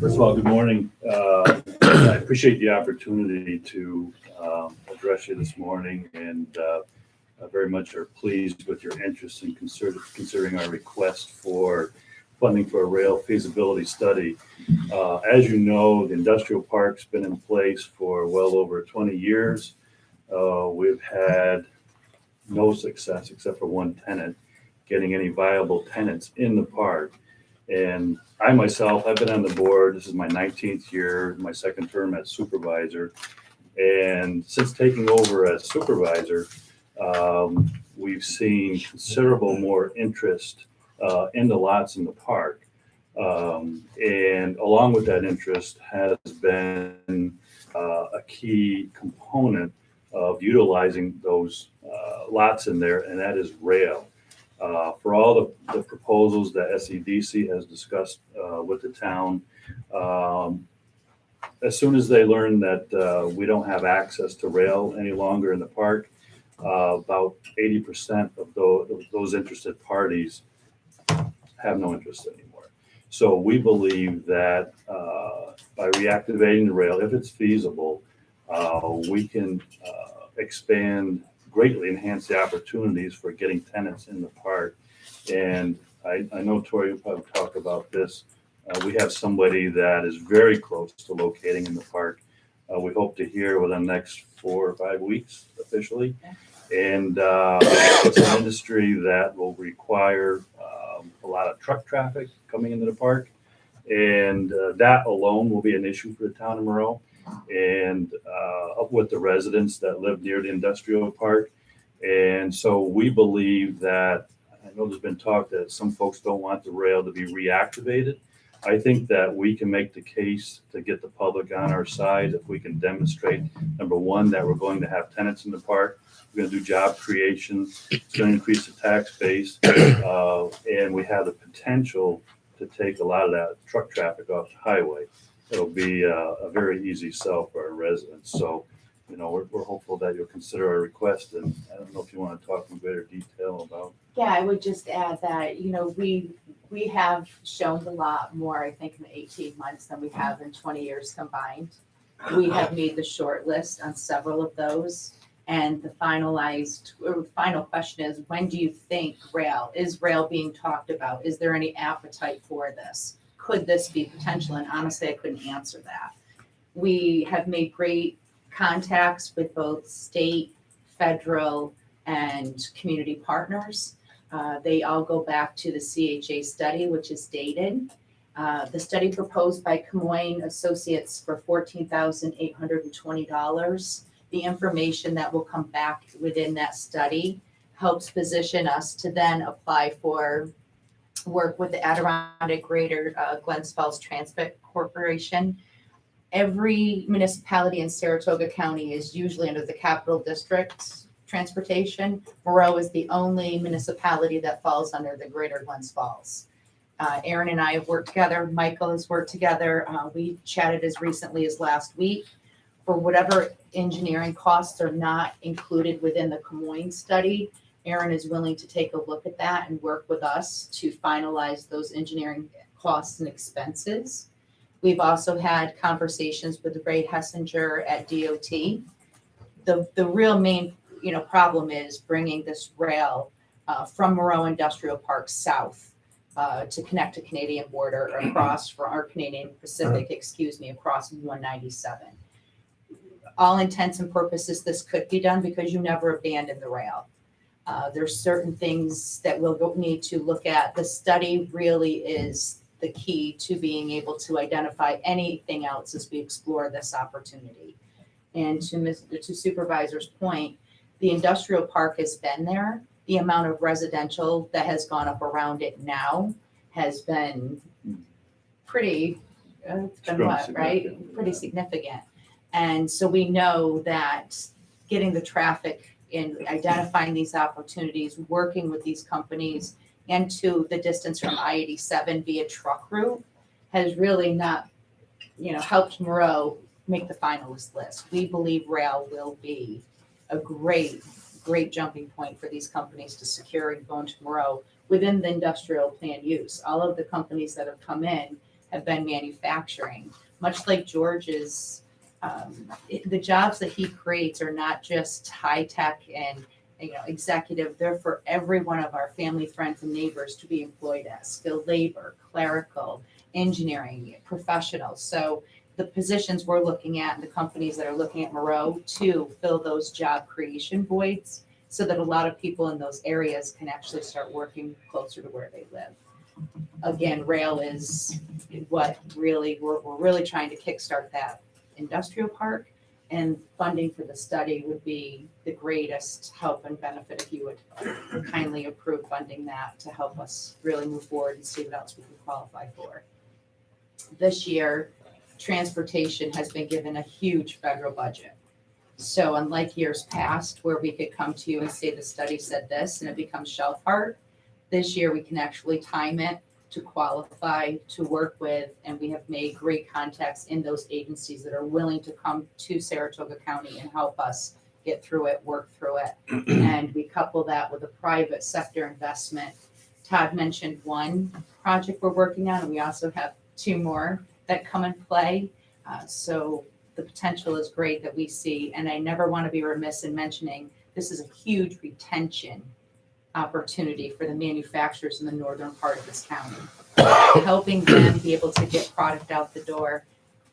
First of all, good morning. I appreciate the opportunity to address you this morning, and very much are pleased with your interest in considering our request for funding for a rail feasibility study. As you know, the industrial park's been in place for well over 20 years. We've had no success except for one tenant getting any viable tenants in the park. And I myself, I've been on the board. This is my 19th year, my second term as supervisor. And since taking over as supervisor, we've seen considerable more interest in the lots in the park. And along with that interest has been a key component of utilizing those lots in there, and that is rail. For all the proposals that SCDC has discussed with the town, as soon as they learn that we don't have access to rail any longer in the park, about 80% of those interested parties have no interest anymore. So we believe that by reactivating the rail, if it's feasible, we can expand, greatly enhance the opportunities for getting tenants in the park. And I know Tori will probably talk about this. We have somebody that is very close to locating in the park. We hope to hear within the next 4 or 5 weeks officially. And it's an industry that will require a lot of truck traffic coming into the park. And that alone will be an issue for the town of Moreau and with the residents that live near the industrial park. And so we believe that, I know there's been talk that some folks don't want the rail to be reactivated. I think that we can make the case to get the public on our side if we can demonstrate, number one, that we're going to have tenants in the park. We're going to do job creation. It's going to increase the tax base. And we have the potential to take a lot of that truck traffic off the highway. It'll be a very easy sell for our residents. So, you know, we're hopeful that you'll consider our request. And I don't know if you want to talk in greater detail about. Yeah, I would just add that, you know, we have shown a lot more, I think, in 18 months than we have in 20 years combined. We have made the short list on several of those. And the final question is, when do you think is rail being talked about? Is there any appetite for this? Could this be potential? And honestly, I couldn't answer that. We have made great contacts with both state, federal, and community partners. They all go back to the CHA study, which is dated. The study proposed by Camoin Associates for $14,820. The information that will come back within that study helps position us to then apply for work with the Adirondack Greater Glens Falls Transit Corporation. Every municipality in Saratoga County is usually under the Capital District Transportation. Moreau is the only municipality that falls under the Greater Glens Falls. Aaron and I have worked together. Michael has worked together. We chatted as recently as last week. For whatever engineering costs are not included within the Camoin study, Aaron is willing to take a look at that and work with us to finalize those engineering costs and expenses. We've also had conversations with Ray Hessinger at DOT. The real main problem is bringing this rail from Moreau Industrial Park south to connect to Canadian border across for our Canadian Pacific, across 197. All intents and purposes, this could be done because you never abandon the rail. There's certain things that we'll need to look at. The study really is the key to being able to identify anything else as we explore this opportunity. And to Supervisor's point, the industrial park has been there. the amount of residential that has gone up around it now has been pretty, it's been what, right? Significant. Pretty significant. And so we know that getting the traffic and identifying these opportunities, working with these companies, and to the distance from I-87 via truck route has really not, helped Moreau make the finalist list. We believe rail will be a great jumping point for these companies to secure and go into Moreau within the industrial plan use. All of the companies that have come in have been manufacturing, much like George's. The jobs that he creates are not just high tech and executive. They're for every one of our family, friends, and neighbors to be employed as skilled labor, clerical, engineering professionals. So the positions we're looking at and the companies that are looking at Moreau to fill those job creation voids so that a lot of people in those areas can actually start working closer to where they live. Again, rail is what really, we're really trying to kickstart that industrial park, and funding for the study would be the greatest help and benefit if you would kindly approve funding that to help us really move forward and see what else we can qualify for. This year, transportation has been given a huge federal budget. So unlike years past where we could come to you and say the study said this and it becomes shelf art, this year we can actually time it to qualify, to work with, and we have made great contacts in those agencies that are willing to come to Saratoga County and help us get through it, work through it. And we couple that with a private sector investment. Todd mentioned one project we're working on, and we also have two more that come in play. So the potential is great that we see, and I never want to be remiss in mentioning this is a huge retention opportunity for the manufacturers in the northern part of this county. Helping them be able to get product out the door,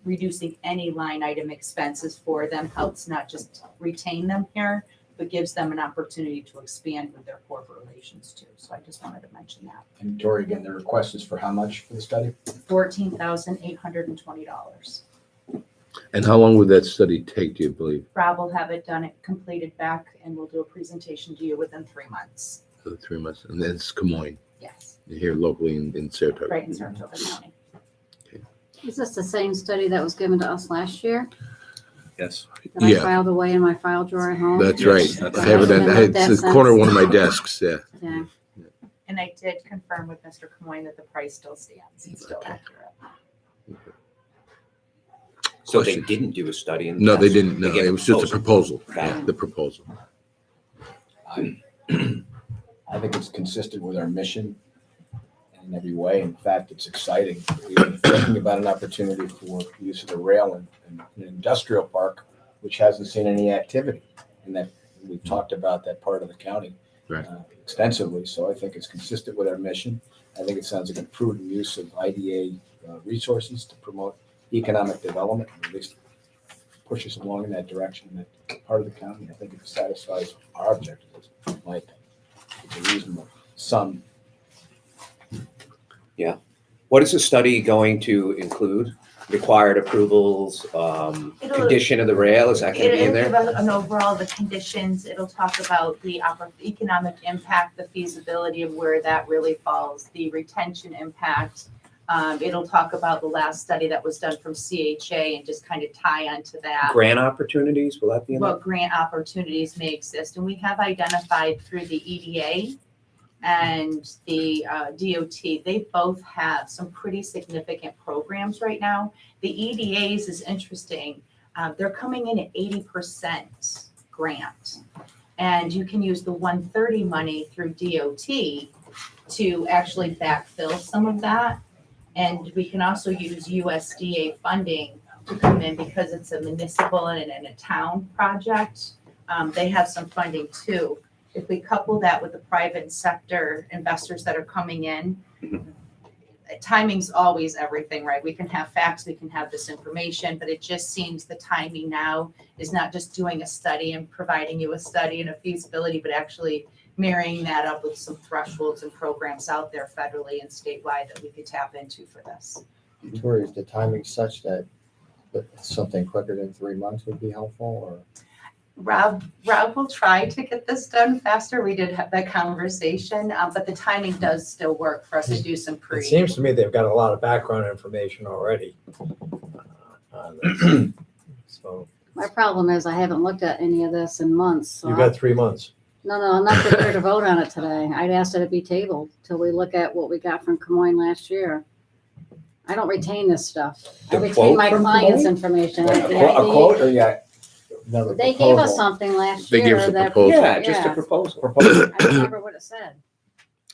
reducing any line item expenses for them helps not just retain them here, but gives them an opportunity to expand with their corporate relations too. So I just wanted to mention that. And Tori, again, the request is for how much for the study? $14,820. And how long would that study take, do you believe? Rob will have it done, completed back, and we'll do a presentation to you within 3 months. For the 3 months, and then it's Des Moines, Yes, here locally in Saratoga. right in Saratoga County. Is this the same study that was given to us last year? Yes. That I Yeah. filed away in my file drawer at home? That's Yes, right. that's I have it, right. it's the corner of one of my desks, yeah. Yeah. And I did confirm with Mr. Camoin that the price still stands. It's still Okay. accurate. So they Question. didn't do a study? in the No, they past? didn't, no, gave it was just a proposal, Got yeah, the proposal. I think it's consistent with our mission in every way. In fact, it's exciting. We're thinking about an opportunity for use of the rail in an industrial park, which hasn't seen any activity. And that we've talked about that part of the county Right. extensively. So I think it's consistent with our mission. I think it sounds like a prudent use of IDA resources to promote economic development, or at least push us along in that direction, in that part of the county. I think it satisfies our objectives, in my opinion. It's a reasonable sum. What is the study going to include? Required approvals, condition of the rail, is that going to be in It'll give there? an overall the conditions. It'll talk about the economic impact, the feasibility of where that really falls, the retention impact. It'll talk about the last study that was done from CHA and just kind of tie onto that. Grant opportunities, will that be in there? What grant opportunities may exist. And we have identified through the EDA and the DOT, they both have some pretty significant programs right now. The EDA's is interesting. They're coming in at 80% grant. And you can use the 130 money through DOT to actually backfill some of that. And we can also use USDA funding to come in because it's a municipal and a town project. They have some funding too. If we couple that with the private sector investors that are coming in, timing's always everything, right? We can have facts, we can have this information, but it just seems the timing now is not just doing a study and providing you a study and a feasibility, but actually marrying that up with some thresholds and programs out there federally and statewide that we could tap into for this. Tori, is the timing such that something quicker than 3 months would be helpful, or? Rob will try to get this done faster. We did have that conversation, but the timing does still work for us to do some It seems to me they've got a lot of background information already on this. So My problem is I haven't looked at any of this in months. So you got 3 months. No, I'm not prepared to vote on it today. I'd ask that it be tabled till we look at what we got from Camoin last year. I don't retain this stuff. I The retain quote my from client's Camoin? information. A quote or yeah? Another They gave us proposal. something last They gave year us a that. proposal. Yeah, just a proposal. Proposal. I don't remember what it said.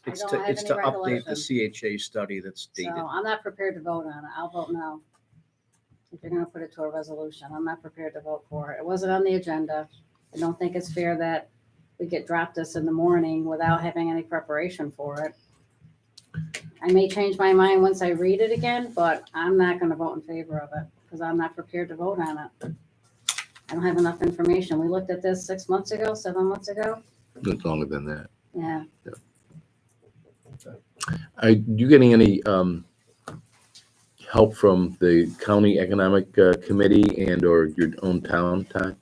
I It's don't to, have it's any to update recollection. the CHA study that's So dated. I'm not prepared to vote on it. I'll vote no. If you're gonna put it to a resolution, I'm not prepared to vote for it. It wasn't on the agenda. I don't think it's fair that we get dropped this in the morning without having any preparation for it. I may change my mind once I read it again, but I'm not gonna vote in favor of it because I'm not prepared to vote on it. I don't have enough information. We looked at this 6 months ago, 7 months ago. It's longer than that. Yeah. Are you getting any help from the county economic committee and or your own town, Todd?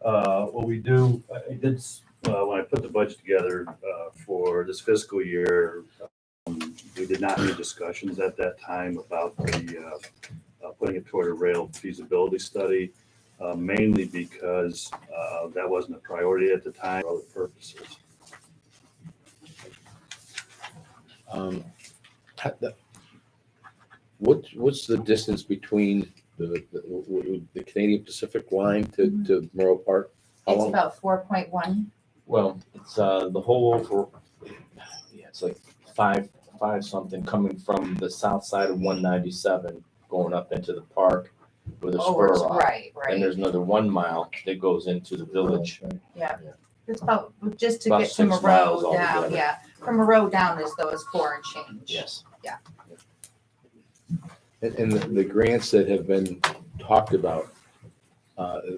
What we do, I did, when I put the budget together for this fiscal year, we did not need discussions at that time about the putting it toward a rail feasibility study, mainly because that wasn't a priority at the time for other purposes. What's the distance between the Canadian Pacific line to Monroe Park? How It's long? about 4.1. Well, it's the whole over, yeah, it's like five something coming from the south side of 197 going up into the park with a spur off. Right, And right. there's another 1 mile that goes into the village. It's about, just to About get from 6 a miles road down, altogether. yeah. From a road down is those 4 and change. Yes. And the grants that have been talked about,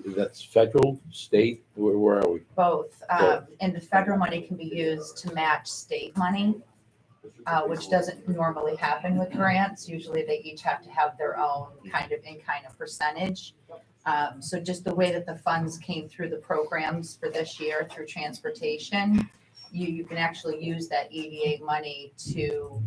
that's federal, state, where are we? Both, and the federal money can be used to match state money, which doesn't normally happen with grants. Usually they each have to have their own kind of percentage. So just the way that the funds came through the programs for this year through transportation, you can actually use that EDA money to,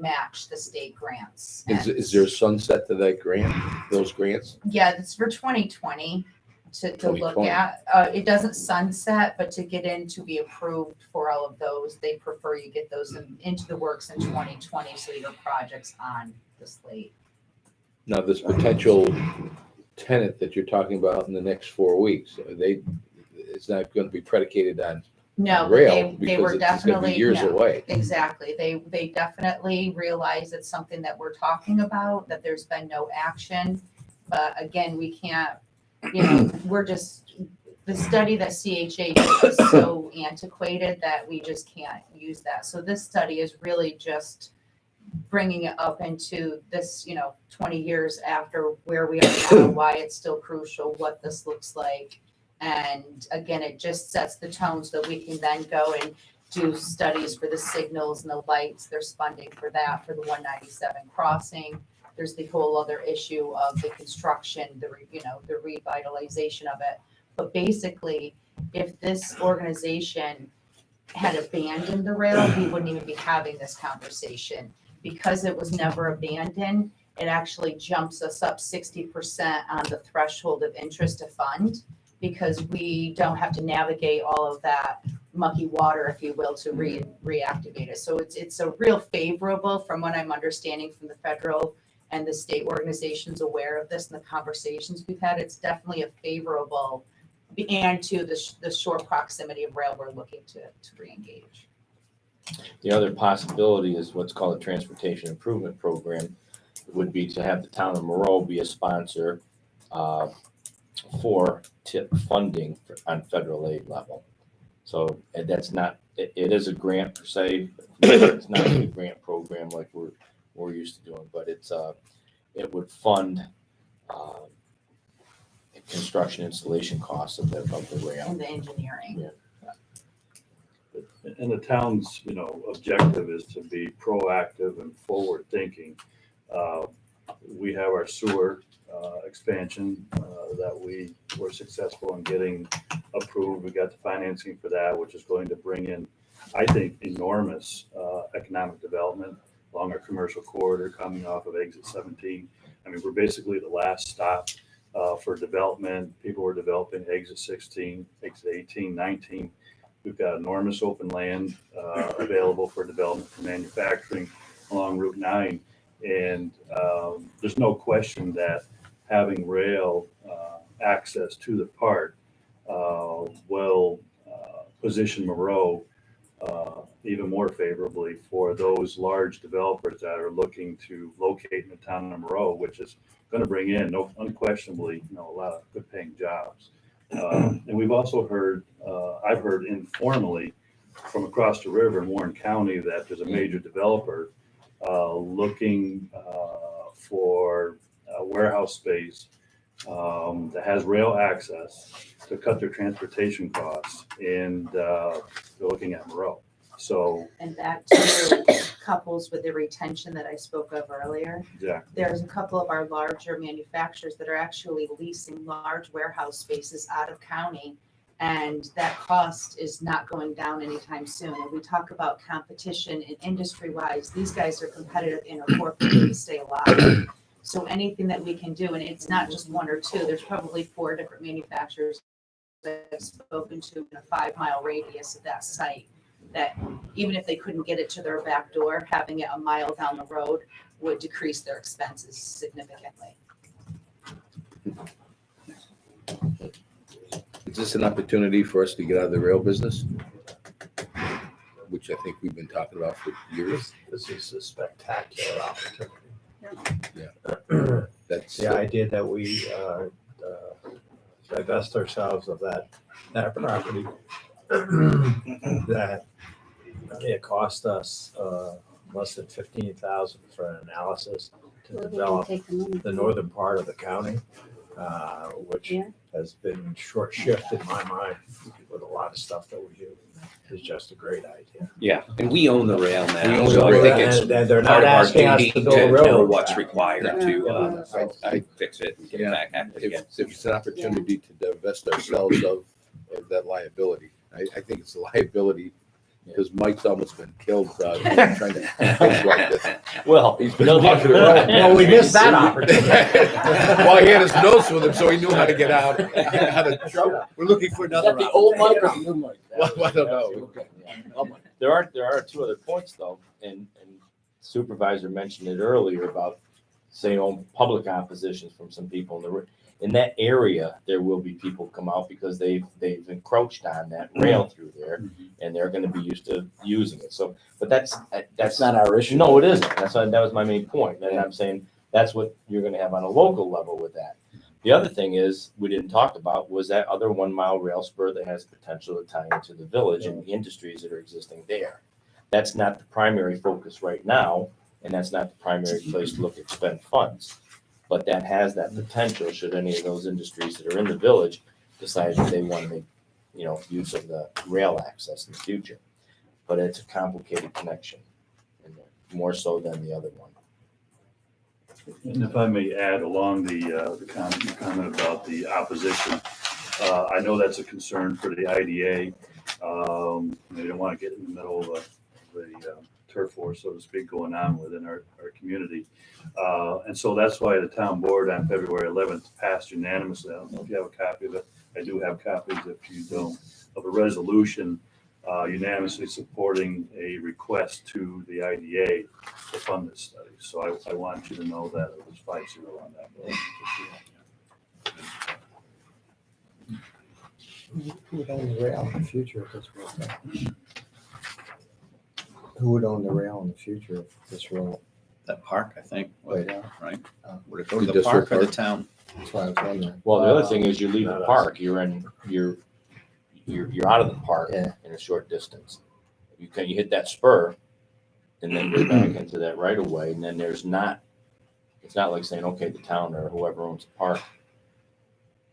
match the state grants. Is there a sunset to that grant, those grants? Yeah, it's for 2020 to look 2020. at. It doesn't sunset, but to get in to be approved for all of those, they prefer you get those into the works in 2020 so your project's on the slate. Now, this potential tenant that you're talking about in the next 4 weeks, it's not going to be predicated on No, rail they were because it's going to definitely, be years no, away. exactly. They definitely realize it's something that we're talking about, that there's been no action. But again, we can't, we're just, the study that CHA did is so antiquated that we just can't use that. So this study is really just bringing it up into this, 20 years after where we are now, why it's still crucial, what this looks like. And again, it just sets the tone so that we can then go and do studies for the signals and the lights. There's funding for that, for the 197 crossing. There's the whole other issue of the construction, the revitalization of it. But basically, if this organization had abandoned the rail, we wouldn't even be having this conversation. Because it was never abandoned, it actually jumps us up 60% on the threshold of interest to fund, because we don't have to navigate all of that mucky water, if you will, to reactivate it. So it's a real favorable, from what I'm understanding from the federal and the state organizations aware of this and the conversations we've had, it's definitely a favorable, and to the short proximity of rail we're looking to reengage. The other possibility is what's called a transportation improvement program. It would be to have the town of Monroe be a sponsor for TIP funding on federal aid level. So and that's not, it is a grant per se. It's not a grant program like we're used to doing, but it would fund construction installation costs of the rail. And the engineering. Yeah. And the town's, objective is to be proactive and forward thinking. We have our sewer expansion that we were successful in getting approved. We got the financing for that, which is going to bring in, I think, enormous economic development along our commercial corridor coming off of exit 17. I mean, we're basically the last stop for development. People were developing exit 16, exit 18, 19. We've got enormous open land available for development for manufacturing along Route 9. And there's no question that having rail access to the park will position Moreau even more favorably for those large developers that are looking to locate in the town of Moreau, which is going to bring in, unquestionably, a lot of good paying jobs. And we've also heard, I've heard informally from across the river in Warren County that there's a major developer looking for warehouse space that has rail access to cut their transportation costs, and they're looking at Moreau. So, And that too couples with the retention that I spoke of earlier. exactly. There's a couple of our larger manufacturers that are actually leasing large warehouse spaces out of county, and that cost is not going down anytime soon. And we talk about competition and industry-wise, these guys are competitive in a corporate to stay alive. So anything that we can do, and it's not just one or two, there's probably 4 different manufacturers that I've spoken to in a 5-mile radius of that site, that even if they couldn't get it to their back door, having it a mile down the road would decrease their expenses significantly. Is this an opportunity for us to get out of the rail business? Which I think we've been talking about for years. This is a spectacular opportunity. Yeah. That's The idea that we divest ourselves of that property, that it cost us less than $15,000 for an analysis to develop the northern part of the county, which has been short shift in my mind with a lot of stuff that we do. Is just a great idea. Yeah, and we own the rail We now, own so the I rail, think it's and they're part not of our asking us duty to build a to know railroad what's track. required to I fix it and get Yeah. it back active again. if it's an opportunity to divest ourselves of that liability. I think it's a liability because Mike's almost been killed trying to think like this. Well, He's been walking around. Well, we missed that opportunity. Well, he had his notes with him, so he knew how to get out of trouble. We're looking for another. the old Mike or the new Mike? Well, I don't know. There are 2 other points though, and Supervisor mentioned it earlier about saying public oppositions from some people in that area. There will be people come out because they've encroached on that rail through there, and they're going to be used to using it. So, but that's Not our issue. no, it isn't. That was my main point, and I'm saying that's what you're going to have on a local level with that. The other thing is we didn't talk about was that other 1-mile rail spur that has potential to tie into the village and the industries that are existing there. That's not the primary focus right now, and that's not the primary place to look at spend funds. But that has that potential should any of those industries that are in the village decide that they want to make, use of the rail access in the future. But it's a complicated connection, and more so than the other one. And if I may add along the comment about the opposition, I know that's a concern for the IDA. They don't want to get in the middle of the turf war, so to speak, going on within our community. And so that's why the town board on February 11th passed unanimously. I don't know if you have a copy of it. I do have copies if you don't, of a resolution unanimously supporting a request to the IDA to fund this study. So I want you to know that it was 5-0 on that vote. Who would own the rail in the future if this worked out? Who would own the rail in the future if this road? That park, I think, Wait. right? Would it go go to to the the park park or or the the town? That's why I was wondering. Well, the other thing is you leave Not the us. park, you're out of the park Yeah. in a short distance. You hit that spur and then you're back into that right of way, and then it's not like saying, okay, the town or whoever owns the park.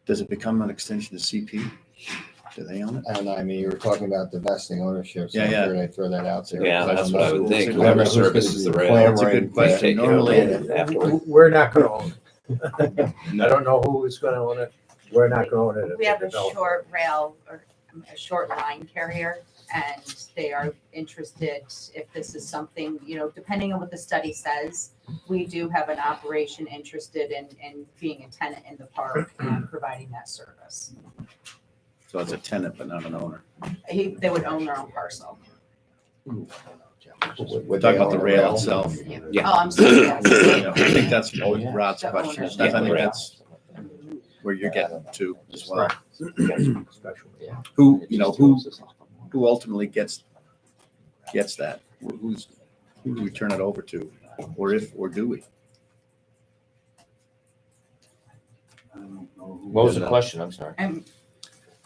Does it become an extension of CP? Do they own it? I don't know, I mean, you were talking about divesting ownership, so I Yeah. figured I'd throw that out there. Yeah, that's what I would think. Who's Whoever gonna services the be rail. clamoring That's a good to question. Take care of Normally, it afterwards. We're not going to own it. I don't know who is gonna own it. We're not gonna own it. We have a Developer. short rail or a short line carrier, and they are interested if this is something, depending on what the study says, we do have an operation interested in being a tenant in the park and providing that service. So it's a tenant, but not an owner. They would own their own parcel. We're talking about the rail itself. Yeah. Oh, I'm sorry, yes. I think that's always Rod's The question. ownership. I think that's where you're getting to as well. Special. Who ultimately gets that? Who do we turn it over to? Or do we? What was the question? I'm sorry.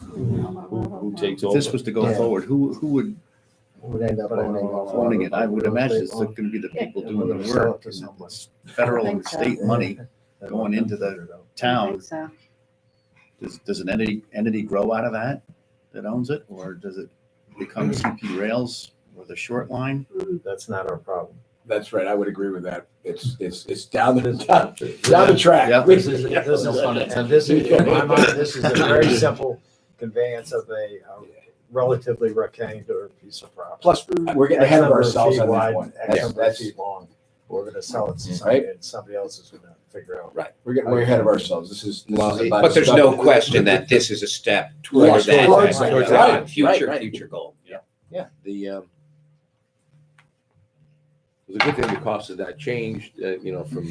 Who takes If over? this was to go forward, who would Would end up owning it? I would imagine it's going to be the people doing the work. It's federal and state money going into the I town. think so. Does an entity grow out of that owns it? Or does it become CP Rails or the short line? That's not our problem. That's right. I would agree with that. It's down the track. Yeah. This is, in my mind, this is a very simple conveyance of a relatively rectangular piece of property. Plus, we're getting ahead of X number ourselves feet on that wide, one. X number of That's feet long. We're gonna sell it to Right. somebody and somebody else is gonna figure out. right. We're getting way ahead of ourselves. This is Well, about but there's stuff- no question that this is a step toward Yes, that. towards that- that. that Right, Future, right. future goal. Yeah, it was a good thing the cost has not changed, from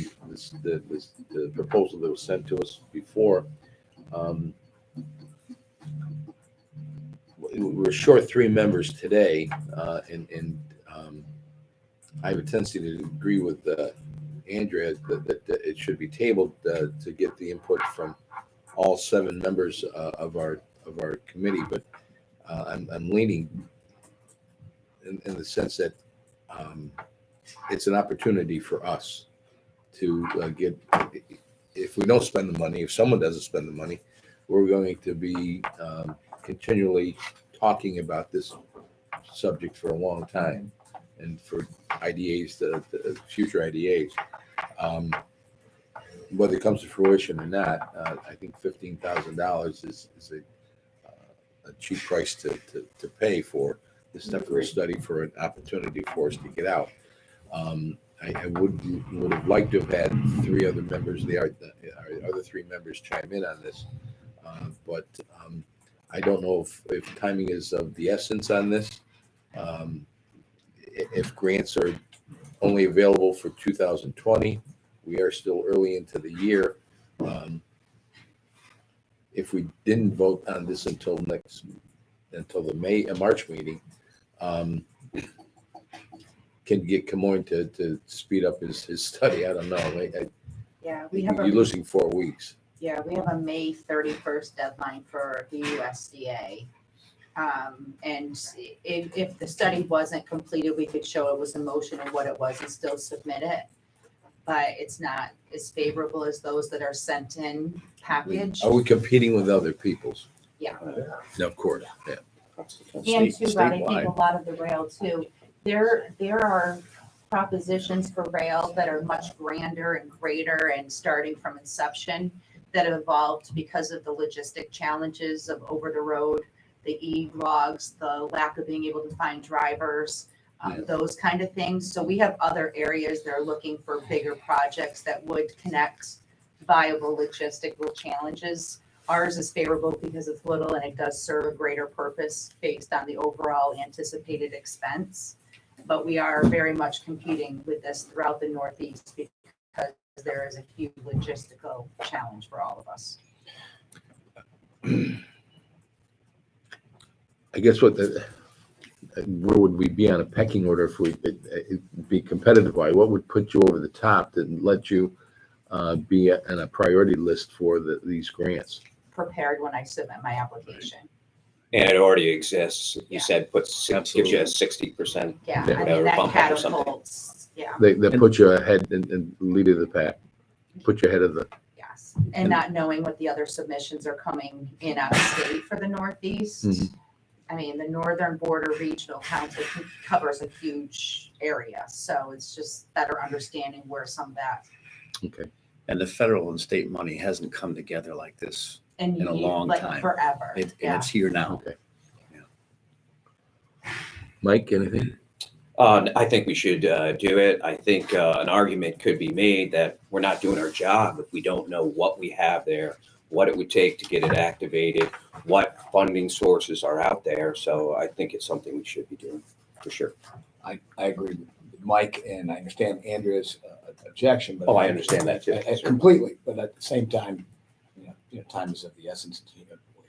the proposal that was sent to us before. We're short 3 members today, and I have a tendency to agree with Andrea that it should be tabled to get the input from all 7 members of our committee, but I'm leaning in the sense that it's an opportunity for us to get, if we don't spend the money, if someone doesn't spend the money, we're going to be continually talking about this subject for a long time and for IDAs, the future IDAs. Whether it comes to fruition or not, I think $15,000 is a cheap price to pay for this type of a study for an opportunity for us to get out. I would have liked to have had 3 other members, our other 3 members chime in on this. But I don't know if timing is of the essence on this. If grants are only available for 2020, we are still early into the year. If we didn't vote on this until the March meeting, can get Camoin to speed up his study? I don't know. Yeah, You're losing 4 weeks. Yeah, we have a May 31st deadline for the USDA. And if the study wasn't completed, we could show it was in motion and what it was and still submit it. But it's not as favorable as those that are sent in package. Are we competing with other people's? Yeah. No, of course, yeah. And too, Rod, I think statewide. a lot of the rail too, there are propositions for rail that are much grander and greater and starting from inception that have evolved because of the logistic challenges of over the road, the e-logs, the lack of being able to find drivers, those kind of things. So we have other areas that are looking for bigger projects that would connect viable logistical challenges. Ours is favorable because it's little and it does serve a greater purpose based on the overall anticipated expense. But we are very much competing with this throughout the Northeast because there is a huge logistical challenge for all of us. I guess where would we be on a pecking order if it'd be competitive? What would put you over the top to let you be on a priority list for these grants? Prepared when I submit my application. And it already exists. Yeah. You said gives you a 60%. Yeah, Yeah. I mean, that Bump up or something. catapults, yeah, They put you ahead and lead of the pack, put you ahead of the. yes. And not knowing what the other submissions are coming in out of state for the Northeast. Mhm. I mean, the Northern Border Regional Council covers a huge area, so it's just better understanding where some of that. Okay. And the federal and state money hasn't come together like this And in a long like time. forever. And Yeah. it's here now. Okay. Mike, anything? I think we should do it. I think an argument could be made that we're not doing our job if we don't know what we have there, what it would take to get it activated, what funding sources are out there. So I think it's something we should be doing, for sure. I agree with Mike, and I understand Andrea's objection, but. Oh, I understand that too. Completely, but at the same time, time is of the essence.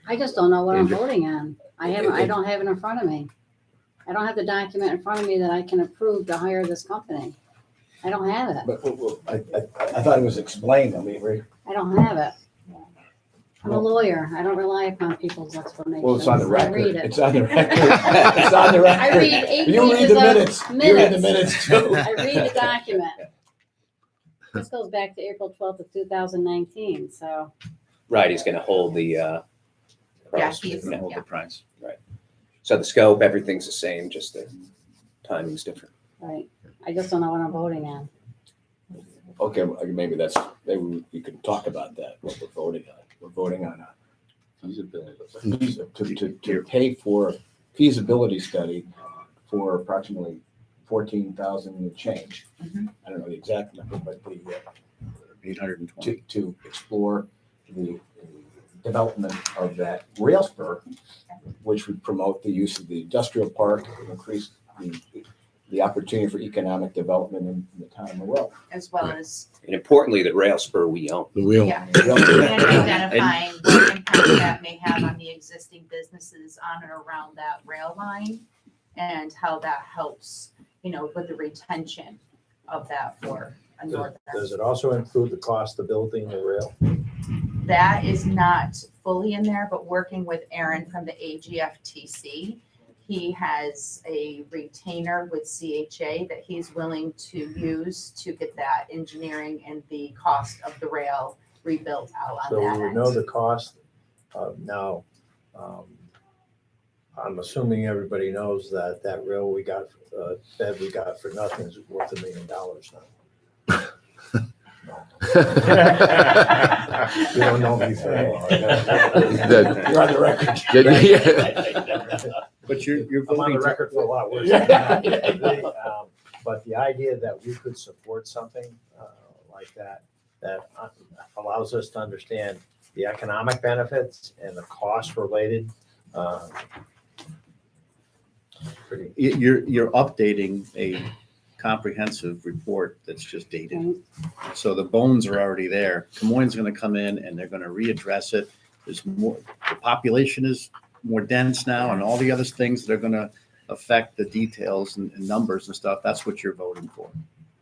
I just don't know what I'm Andrew? voting on. I don't have it in front of me. I don't have the document in front of me that I can approve to hire this company. I don't have it. But I thought it was explained, I mean, I don't have it. I'm a lawyer. I don't rely upon people's explanations. well, it's on the I record. read it. It's on the record. It's on the record. I read 8 You read pages the of minutes. You read the minutes too. I read the document. This goes back to April 12th of 2019, so. Right, he's going to hold the Yeah, price. he's- Yeah. Hold the price. So the scope, everything's the same, just the timing's different. Right, I just don't know what I'm voting on. Okay, well, maybe maybe we can talk about that, what we're voting on. We're voting on to pay for a feasibility study for approximately 14,000 and change. I don't know the exact number, but 820. to explore the development of that rail spur, which would promote the use of the industrial park, and increase the opportunity for economic development in the town of Monroe. As well as, And importantly, the rail spur we own. The wheel. yeah, and identifying what impact that may have on the existing businesses on and around that rail line and how that helps, with the retention of that for a northern. Does it also include the cost of building the rail? That is not fully in there, but working with Aaron from the AGFTC, he has a retainer with CHA that he's willing to use to get that engineering and the cost of the rail rebuilt out on So that we would end. know the cost. Now, I'm assuming everybody knows that rail we got, that we got for nothing is worth $1 million now. You don't know me very well. You're on the record. But you're I'm on voting the to- record for a lot worse. than that. But the idea that we could support something like that allows us to understand the economic benefits and the costs related. Pretty, You're updating a comprehensive report that's just dated. So the bones are already there. Des Moines is going to come in and they're going to readdress it. There's more, the population is more dense now and all the other things that are going to affect the details and numbers and stuff. That's what you're voting for,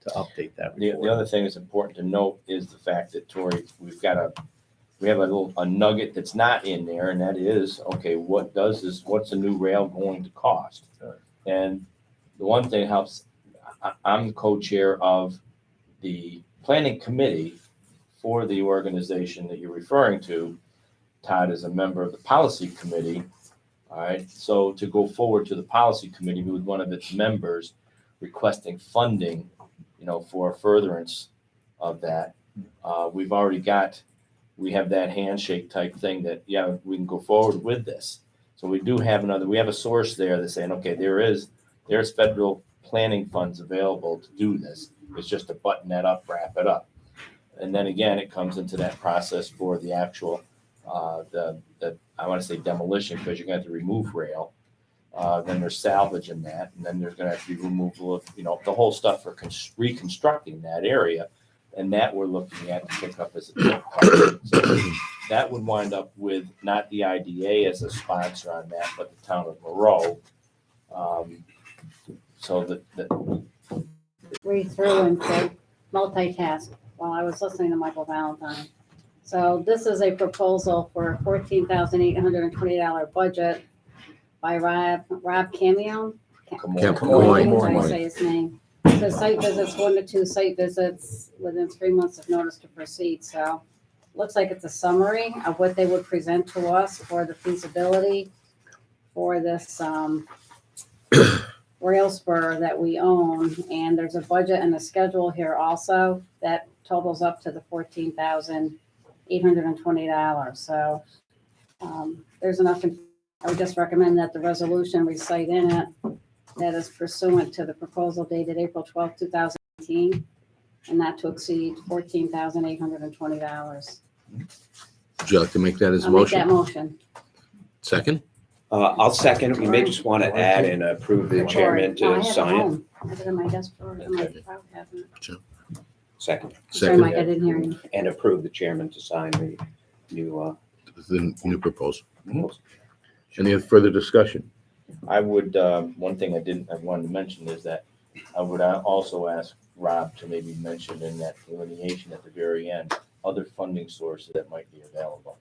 to update that The report. other thing that's important to note is the fact that, Tori, we have a nugget that's not in there, and that is, okay, what's a new rail going to cost? And the one thing helps, I'm the co-chair of the planning committee for the organization that you're referring to. Todd is a member of the policy committee. All right, so to go forward to the policy committee with one of its members requesting funding, for furtherance of that, we have that handshake type thing that, yeah, we can go forward with this. So we have a source there that's saying, okay, there's federal planning funds available to do this. It's just to button that up, wrap it up. And then again, it comes into that process for the actual, I want to say demolition, because you're going to have to remove rail. Then there's salvage in that, and then there's going to have to be removal of, the whole stuff for reconstructing that area. And that we're looking at to pick up as a tip part. So that would wind up with not the IDA as a sponsor on that, but the town of Monroe. So that Read through and to multitask while I was listening to Michael Valentine. So this is a proposal for a $14,820 budget by Rob Cameo. Camoin. How do I say his name? The site visits, 1 to 2 site visits within 3 months of notice to proceed. So looks like it's a summary of what they would present to us for the feasibility for this rail spur that we own, and there's a budget and a schedule here also that totals up to the $14,820. So there's enough. I would just recommend that the resolution recite in it that is pursuant to the proposal dated April 12, 2018, and not to exceed $14,820. Would you like to make that as a I'll make that motion? motion. Second? I'll second. We may just want to add and approve the chairman Oh, I to have sign it. home. I have it in my desk drawer, in my file cabinet. Second. Sorry, Mike, I didn't hear you. And approve the chairman to sign the new, The new proposal. proposal. Any further discussion? I would, one thing I wanted to mention is that I would also ask Rob to maybe mention in that delineation at the very end, other funding sources that might be available.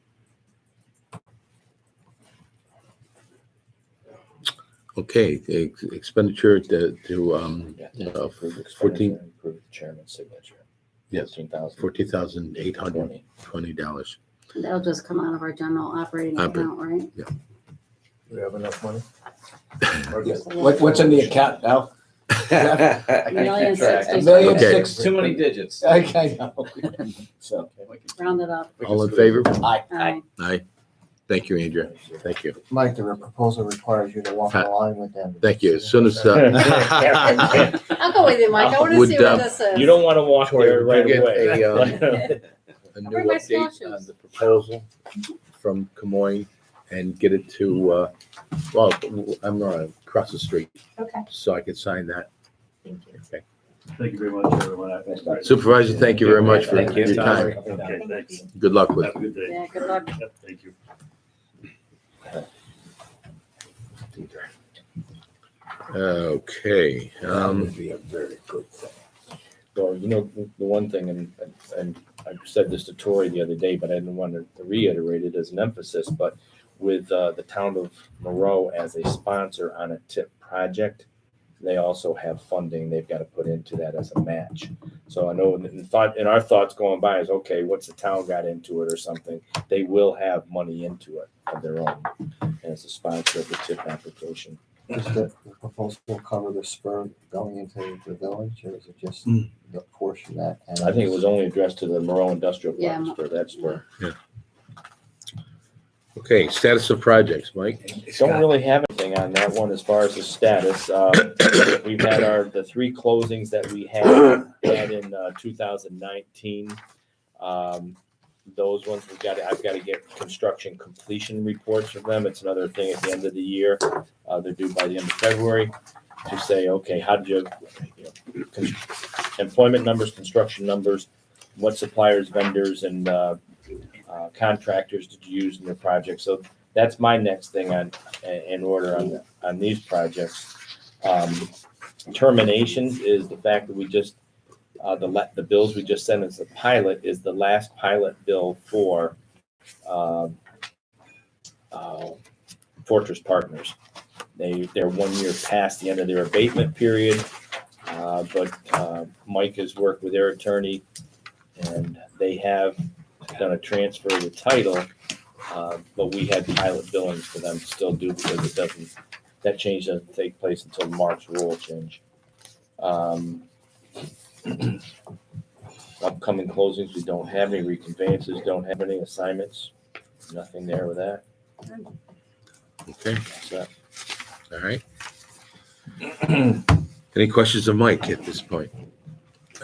Okay, the expenditure to, Approve the 14 expenditure, approve the chairman's signature. yes, $14,820. That'll just come out of our general operating account, right? We have enough money? What's in the account now? $1,066,000. Too many digits. I know. So, Round it up. All in favor? aye. Aye. Aye. Thank you, Andrea. Thank you. Mike, the proposal requires you to walk the line with them. Thank you. As soon as, I'll go with you, Mike. I want to Would, see what this is. You don't want to walk there right Get away. a new bring my update snowshoes. on the proposal from Camoin and get it to, well, I'm across the street, Okay, so I can sign that. thank you. Okay. Thank you very much, everyone. Supervisor, thank you very much for Thank you. your time. Okay, thanks. Good luck with Have it. a good day. Yeah, good luck. Yep, thank you. Okay, Be a very good thing. Well, you know, the one thing, and I said this to Tori the other day, but I didn't want to reiterate it as an emphasis, but with the town of Monroe as a sponsor on a TIP project, they also have funding they've got to put into that as a match. So I know in our thoughts going by is, okay, what's the town got into it or something? They will have money into it of their own as a sponsor of the TIP application. Does the proposal cover the spur going into the village, or is it just the portion that? I think it was only addressed to the Monroe Industrial Yeah. Park for that spur. okay, status of projects, Mike? Don't really have anything on that one as far as the status. We've had the three closings that we had in 2019. Those ones I've got to get construction completion reports from them. It's another thing at the end of the year. They're due by the end of February to say, okay, how did employment numbers, construction numbers, what suppliers, vendors, and contractors did you use in your project? So that's my next thing in order on these projects. Terminations is the fact that we just the bills we just sent as a pilot is the last pilot bill for Fortress Partners. They're 1 year past the end of their abatement period, but Mike has worked with their attorney, and they have done a transfer of the title, but we had pilot billings for them to still do because that change doesn't take place until March rule change. Upcoming closings, we don't have any reconveyances, don't have any assignments, nothing there with that. Okay, So, all right. Any questions of Mike at this point?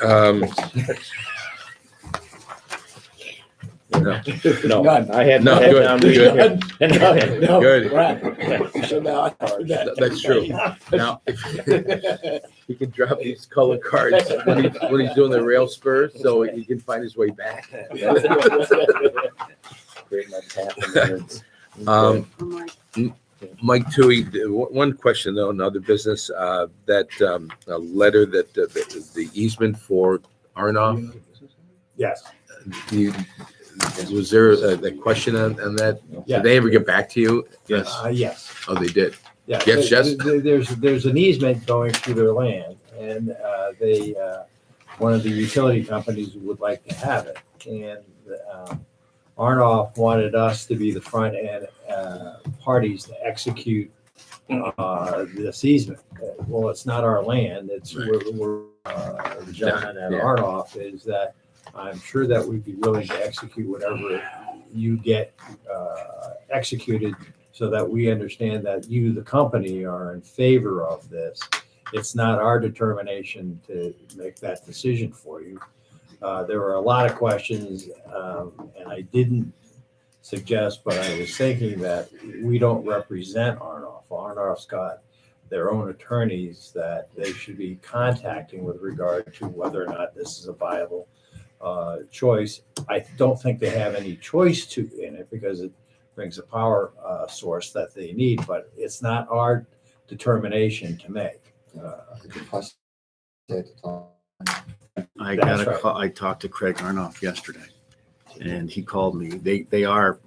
No. no, None. I had No, I had good, down good. to- No, Good. Brad. So now I heard that. That's true. Now, if he can drop these color cards when he's doing the rail spur, so he can find his way back. Create my path in there. Um, I'm like, Mike Tui, one question though, another business, that a letter that the easement for Arnoff, Yes. was there a question on that? Yeah. Did they ever get back to you? Yes. Yes. Oh, they did. Yeah. Yes, yes. There's an easement going through their land, and one of the utility companies would like to have it. And Arnoff wanted us to be the front end parties to execute this easement. Well, it's not our land. It's, we're the gentleman at Yeah. Arnoff is that I'm sure that we'd be willing to execute whatever you get executed so that we understand that you, the company, are in favor of this. It's not our determination to make that decision for you. There were a lot of questions, and I didn't suggest, but I was thinking that we don't represent Arnoff. Arnoff's got their own attorneys that they should be contacting with regard to whether or not this is a viable choice. I don't think they have any choice to in it because it brings a power source that they need, but it's not our determination to make. I That's got a right. call, I talked to Craig Arnoff yesterday, and he called me. They are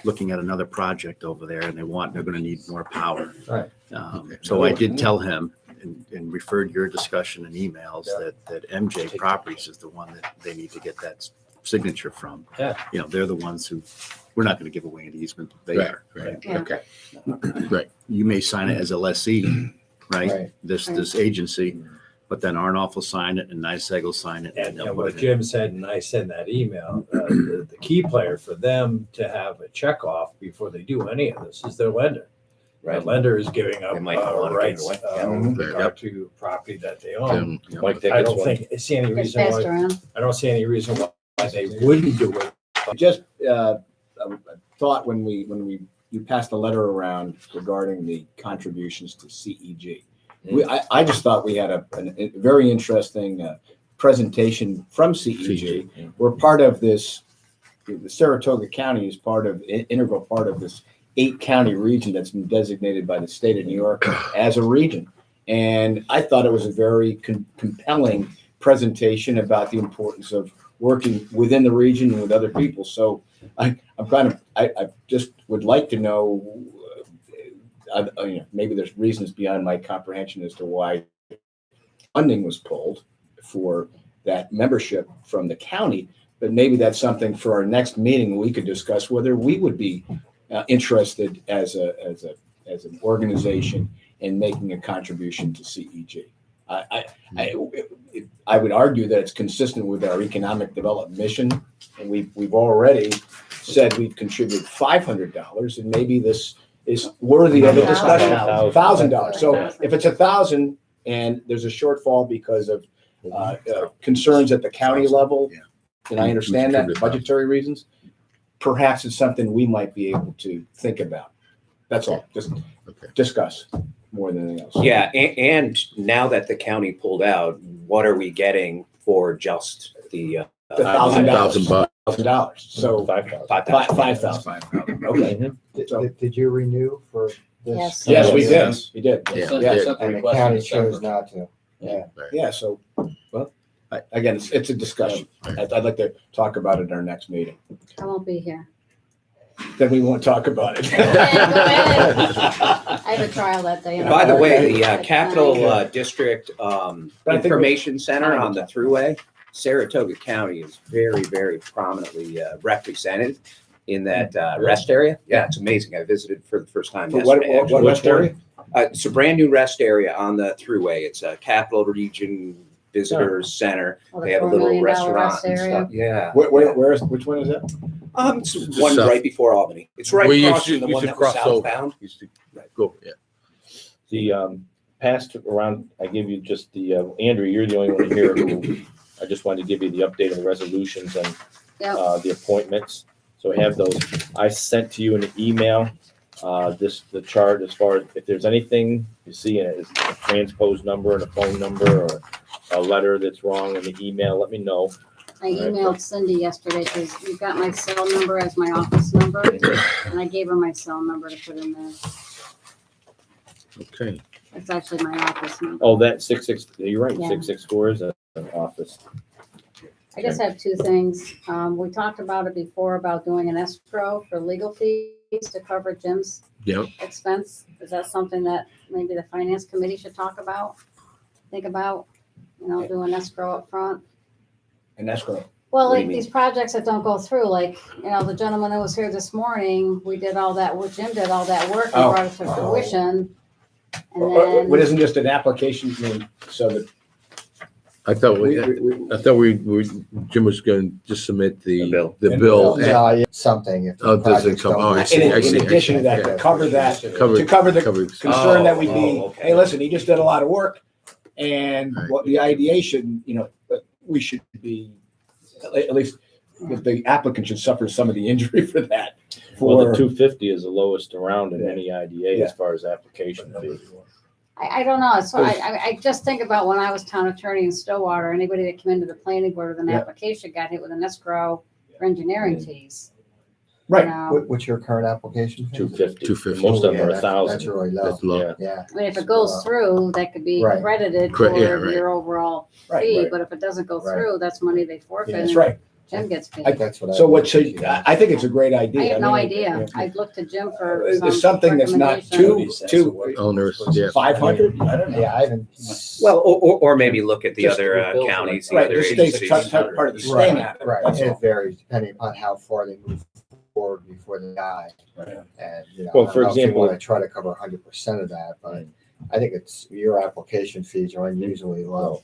looking at another project over there, and they're gonna need more power. Right. So I did tell him and referred your discussion and emails Yeah. that MJ Properties is the one that they need to get that signature from. Yeah. You know, they're the ones who, we're not gonna give away an easement. They Right, are. right. Yeah. Okay. Right. You may sign it as a lessee, right? Right. This agency, but then Arnoff will sign it and NYSEG will sign it. And they'll and put what it in. Jim said, and I said in that email, the key player for them to have a check off before they do any of this is their lender. The lender is giving up They might not wanna give it rights away. with Yeah. regard to property that they own. Yeah. Mike, I don't see any It's reason passed why, around. I don't see any reason why they wouldn't do it. Just thought when you passed a letter around regarding the contributions to CEG. I just thought we had a very interesting presentation from CEG. We're part of this, the Saratoga County is integral part of this 8-county region that's been designated by the state of New York as a region. And I thought it was a very compelling presentation about the importance of working within the region and with other people. So I just would like to know, maybe there's reasons beyond my comprehension as to why funding was pulled for that membership from the county, but maybe that's something for our next meeting we could discuss whether we would be interested as an organization in making a contribution to CEG. I would argue that it's consistent with our economic development mission, and we've already said we've contributed $500, and maybe this is worthy of a discussion. $1,000. So if it's 1,000 and there's a shortfall because of concerns at the county level, Yeah. and I understand that, Contribute budgetary reasons, perhaps it's something we might be able to think about. That's all, just Okay. discuss more than anything else. Yeah, and now that the county pulled out, what are we getting for just the The $1,000. $1,000. $1,000. So $5,000. 5,000? 5,000. Okay. So- Did you renew for this? Yes. Yes, we did. Yes. We did. Yeah. Yes. And the county chose not to. Yeah. So, well, again, it's a discussion. I'd like to talk about it at our next meeting. I won't be here. Then we won't talk about it. I have a trial that day. and By the I'm- way, the at Capital 9. District I think Information Center on the Thruway, Saratoga County is very, very prominently represented in that rest area. Yeah, it's amazing. I visited for the first time yesterday. What actually. rest area? It's a brand new rest area on the Thruway. It's a Capital Region Visitors Center. Oh, the They have a $4 little million restaurant rest and area. stuff. Yeah. Which one is that? It's one south. right before Albany. It's right Well, you across should- from the you one should that was cross over. southbound. You should Go, yeah. The past around, I give you just the, Andrew, you're the only one here who, I just wanted to give you the update on the resolutions and Yep. the appointments. So I have those. I sent to you an email, the chart as far as if there's anything you see in it, is a transposed number and a phone number or a letter that's wrong in the email, let me know. I emailed Cindy yesterday because you've got my cell number as my office number, and I gave her my cell number to put in there. Okay. It's actually my office number. Oh, that 66, you're right, Yeah. 664 is an office. I just have two things. We talked about it before about doing an escrow for legal fees to cover Jim's Yep. expense. Is that something that maybe the finance committee should talk about? Think about, do an escrow up front? An escrow. Well, What do you like mean? these projects that don't go through, like, the gentleman that was here this morning, we did all that, Jim did all that work and Oh. brought it to fruition. And What then, isn't just an application, I mean, so that I thought Jim was going to just submit The bill. the bill. No, yeah, something. If the Oh, does it projects come- don't oh, I move see, in I see, in addition to that, okay. to cover that, to Cover- cover the cover- concern that we'd Oh, be, okay. hey, listen, he just did a lot of work. And Right. what the ideation, we should be, at least, if the applicant should suffer some of the injury for that. Well, the For, 250 is the lowest around in Yeah. any IDA Yeah. as far as application fee. I don't know, so I just think about when I was town attorney in Stillwater, anybody that came into the planning board with an Yeah. application got hit with an escrow for engineering fees. right, What's your current application? fee? 250. 250. Most of them Yeah, are that's 1,000. really low. That's low. Yeah. Yeah. I mean, if it goes through, that could be Right. credited Correct, yeah, toward right. your overall Right, fee, right. but if it doesn't go Right. through, that's money they forfeit. that's and right. Jim gets I- paid. That's what I. So what should, think. I think it's a great idea. I had no mean, idea. I looked to Jim for It's some something that's not recommendation. too Owners, yeah. 500? I don't know. Yeah, I haven't. Well, or maybe look at the Just other the bills, counties, the Right, other the state's agencies. part of the state. Right, map, right. that's all. It varies depending upon how far they move forward before they die. Right. And, Well, I don't for know if you example- want to try to cover 100% of that, but I think your application fees are unusually low.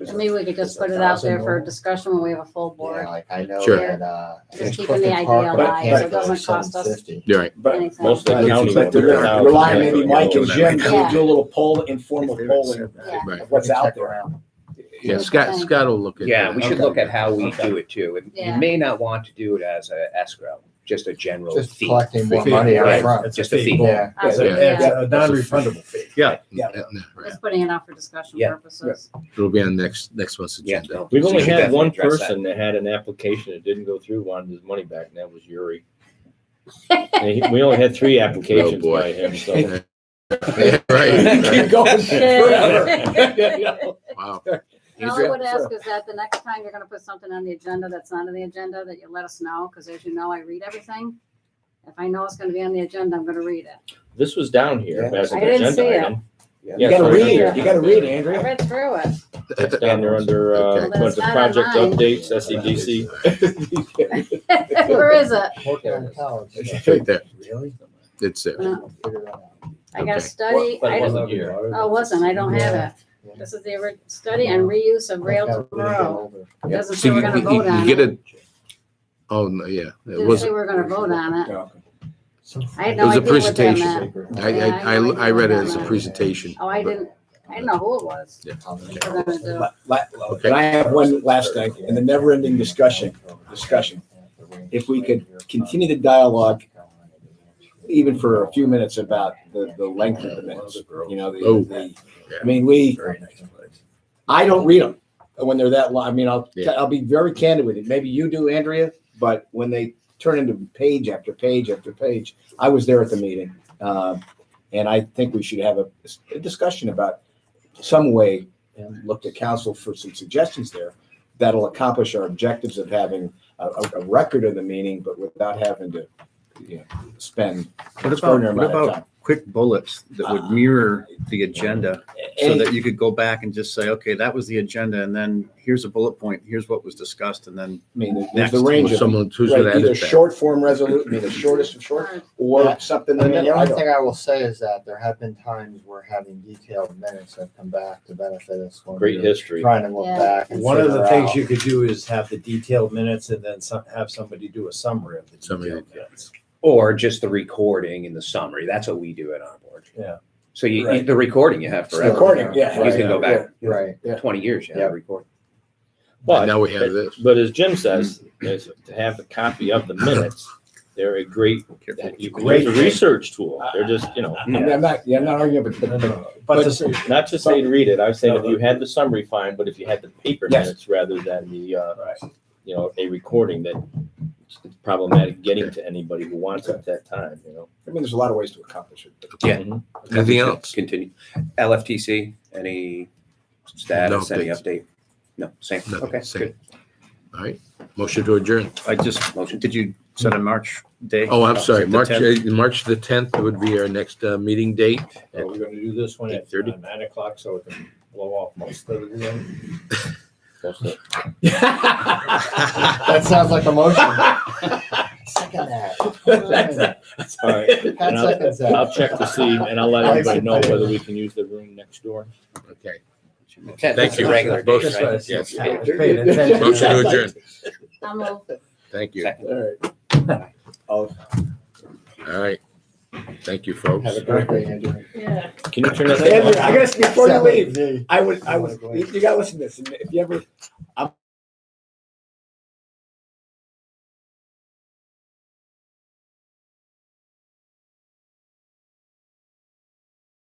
And maybe we could just put it out there for discussion when we have a full board. Yeah, like I know Sure. that, Just in keeping Clifton the idea Park, alive, I can't so it go doesn't cost us $750. You're right. But anything. Most of the But counties but will do they're 1,000. relying maybe Mike and Jim Yeah. to do a little poll, informal polling Yeah. Right. of what's out Check there. around. Yeah, Scott will look at Yeah, that. we should Okay. look at how we Okay. do it too. And Yeah. you may not want to do it as a escrow, just a general Just fee. collecting more Fee, money right. up front. It's Just a fee. Yeah. Yeah. It's a non-refundable fee. Yeah. Yeah. Right. Just putting it out for discussion Yeah. purposes. It'll be on next month's Yeah, agenda. no, We've so only we should had one definitely address that. person that had an application that didn't go through, wanted his money back, and that was Yuri. And we only had 3 applications boy. by him, so. Yeah, right. Keep going forever. Wow. And all I would ask is that the next time you're gonna put something on the agenda that's not on the agenda, that you let us know, because as you know, I read everything. If I know it's gonna be on the agenda, I'm gonna read it. This was down here Yeah. as an I didn't agenda see it. item. Yeah. You Yeah, gotta so read it's- it, you gotta read it, I Andrea. read through it. It's down there under, Okay. Well, what's the that's not project on mine. updates, SEDC. Where is it? Working on college. It's right there. Really? It's there. No, Figure that out. I got Okay. a study, But I it didn't, wasn't here. oh, it wasn't, I don't have it. Yeah. This is the study on reuse of rail Gotta to really get row. older. It doesn't So say you we're gonna vote on get it. it. Oh, no, yeah. It Didn't was, say we're gonna vote on it. So I had it no was a idea what that presentation. meant. I Yeah, I know I read it what as a that meant. presentation. Oh, I didn't know who it was. Yeah. We're gonna do. And I have one last thing, in the never-ending discussion, if we could continue the dialogue even for a few minutes about the length of the minutes, Oh. I mean, I don't read them when they're that long. I mean, Yeah. I'll be very candid with you. Maybe you do, Andrea, but when they turn into page after page after page, I was there at the meeting. And I think we should have a discussion about some way, and look to council for some suggestions there that'll accomplish our objectives of having a record of the meeting, but without having to, spend an extraordinary amount of time. Quick bullets that would mirror the agenda so Any- that you could go back and just say, okay, that was the agenda, and then here's a bullet point, here's what was discussed, and then I mean, there's Next. the range of, Someone who's right, gonna either edit that. short form resolution, I mean, the shortest of short, or something I in the mean, the middle. I only don't- thing I will say is that there have been times where having detailed minutes have come back to benefit us. when Great we're history. Trying to look Yeah. back and One of the figure things out- you could do is have the detailed minutes and then have somebody do a summary of the Summary. detailed minutes. Or just the recording and the summary. That's what we do at our board. Yeah. So Right. the recording you have forever. Recording, yeah. You can go back Right. Yeah. 20 years, you have a recording. But, Now we have this. but as Jim says, is to have a copy of the minutes, they're a great, you can use a research tool. They're just, I mean, I'm not arguing, But to say, not to say to read it, I was saying if you had the summary, fine, but if you had the paper Yes. minutes rather than the, Right. a recording, that it's problematic getting to anybody who wants it at that time, I mean, there's a lot of ways to accomplish it. Yeah. Mhm. Anything else? Continue. LFTC, any status, No any updates. update? No, same. Nothing, Okay, same. good. All right. Motion to adjourn. I just, Motion. did you set a March date? Oh, I'm sorry. The March 10th? March the 10th would be our next meeting date. we're gonna do this one at 8:30. 9 o'clock so we can blow off most of the room. That's it. That sounds like a motion. Second that. All right. Pat And I'll- seconds that. I'll check to see, and I'll let everybody know whether we can use the room next door. Okay. Thank Thank you. Regular Motion- days, right? Yes. Just paying attention. Motion to adjourn. I'll move. Thank you. Second. All right. Thank you, folks. Have a great day, Andrew. Yeah. Can you turn that Andrew, thing I off? gotta, before you leave, Seven. I would, you gotta listen to this, and if you ever, I'm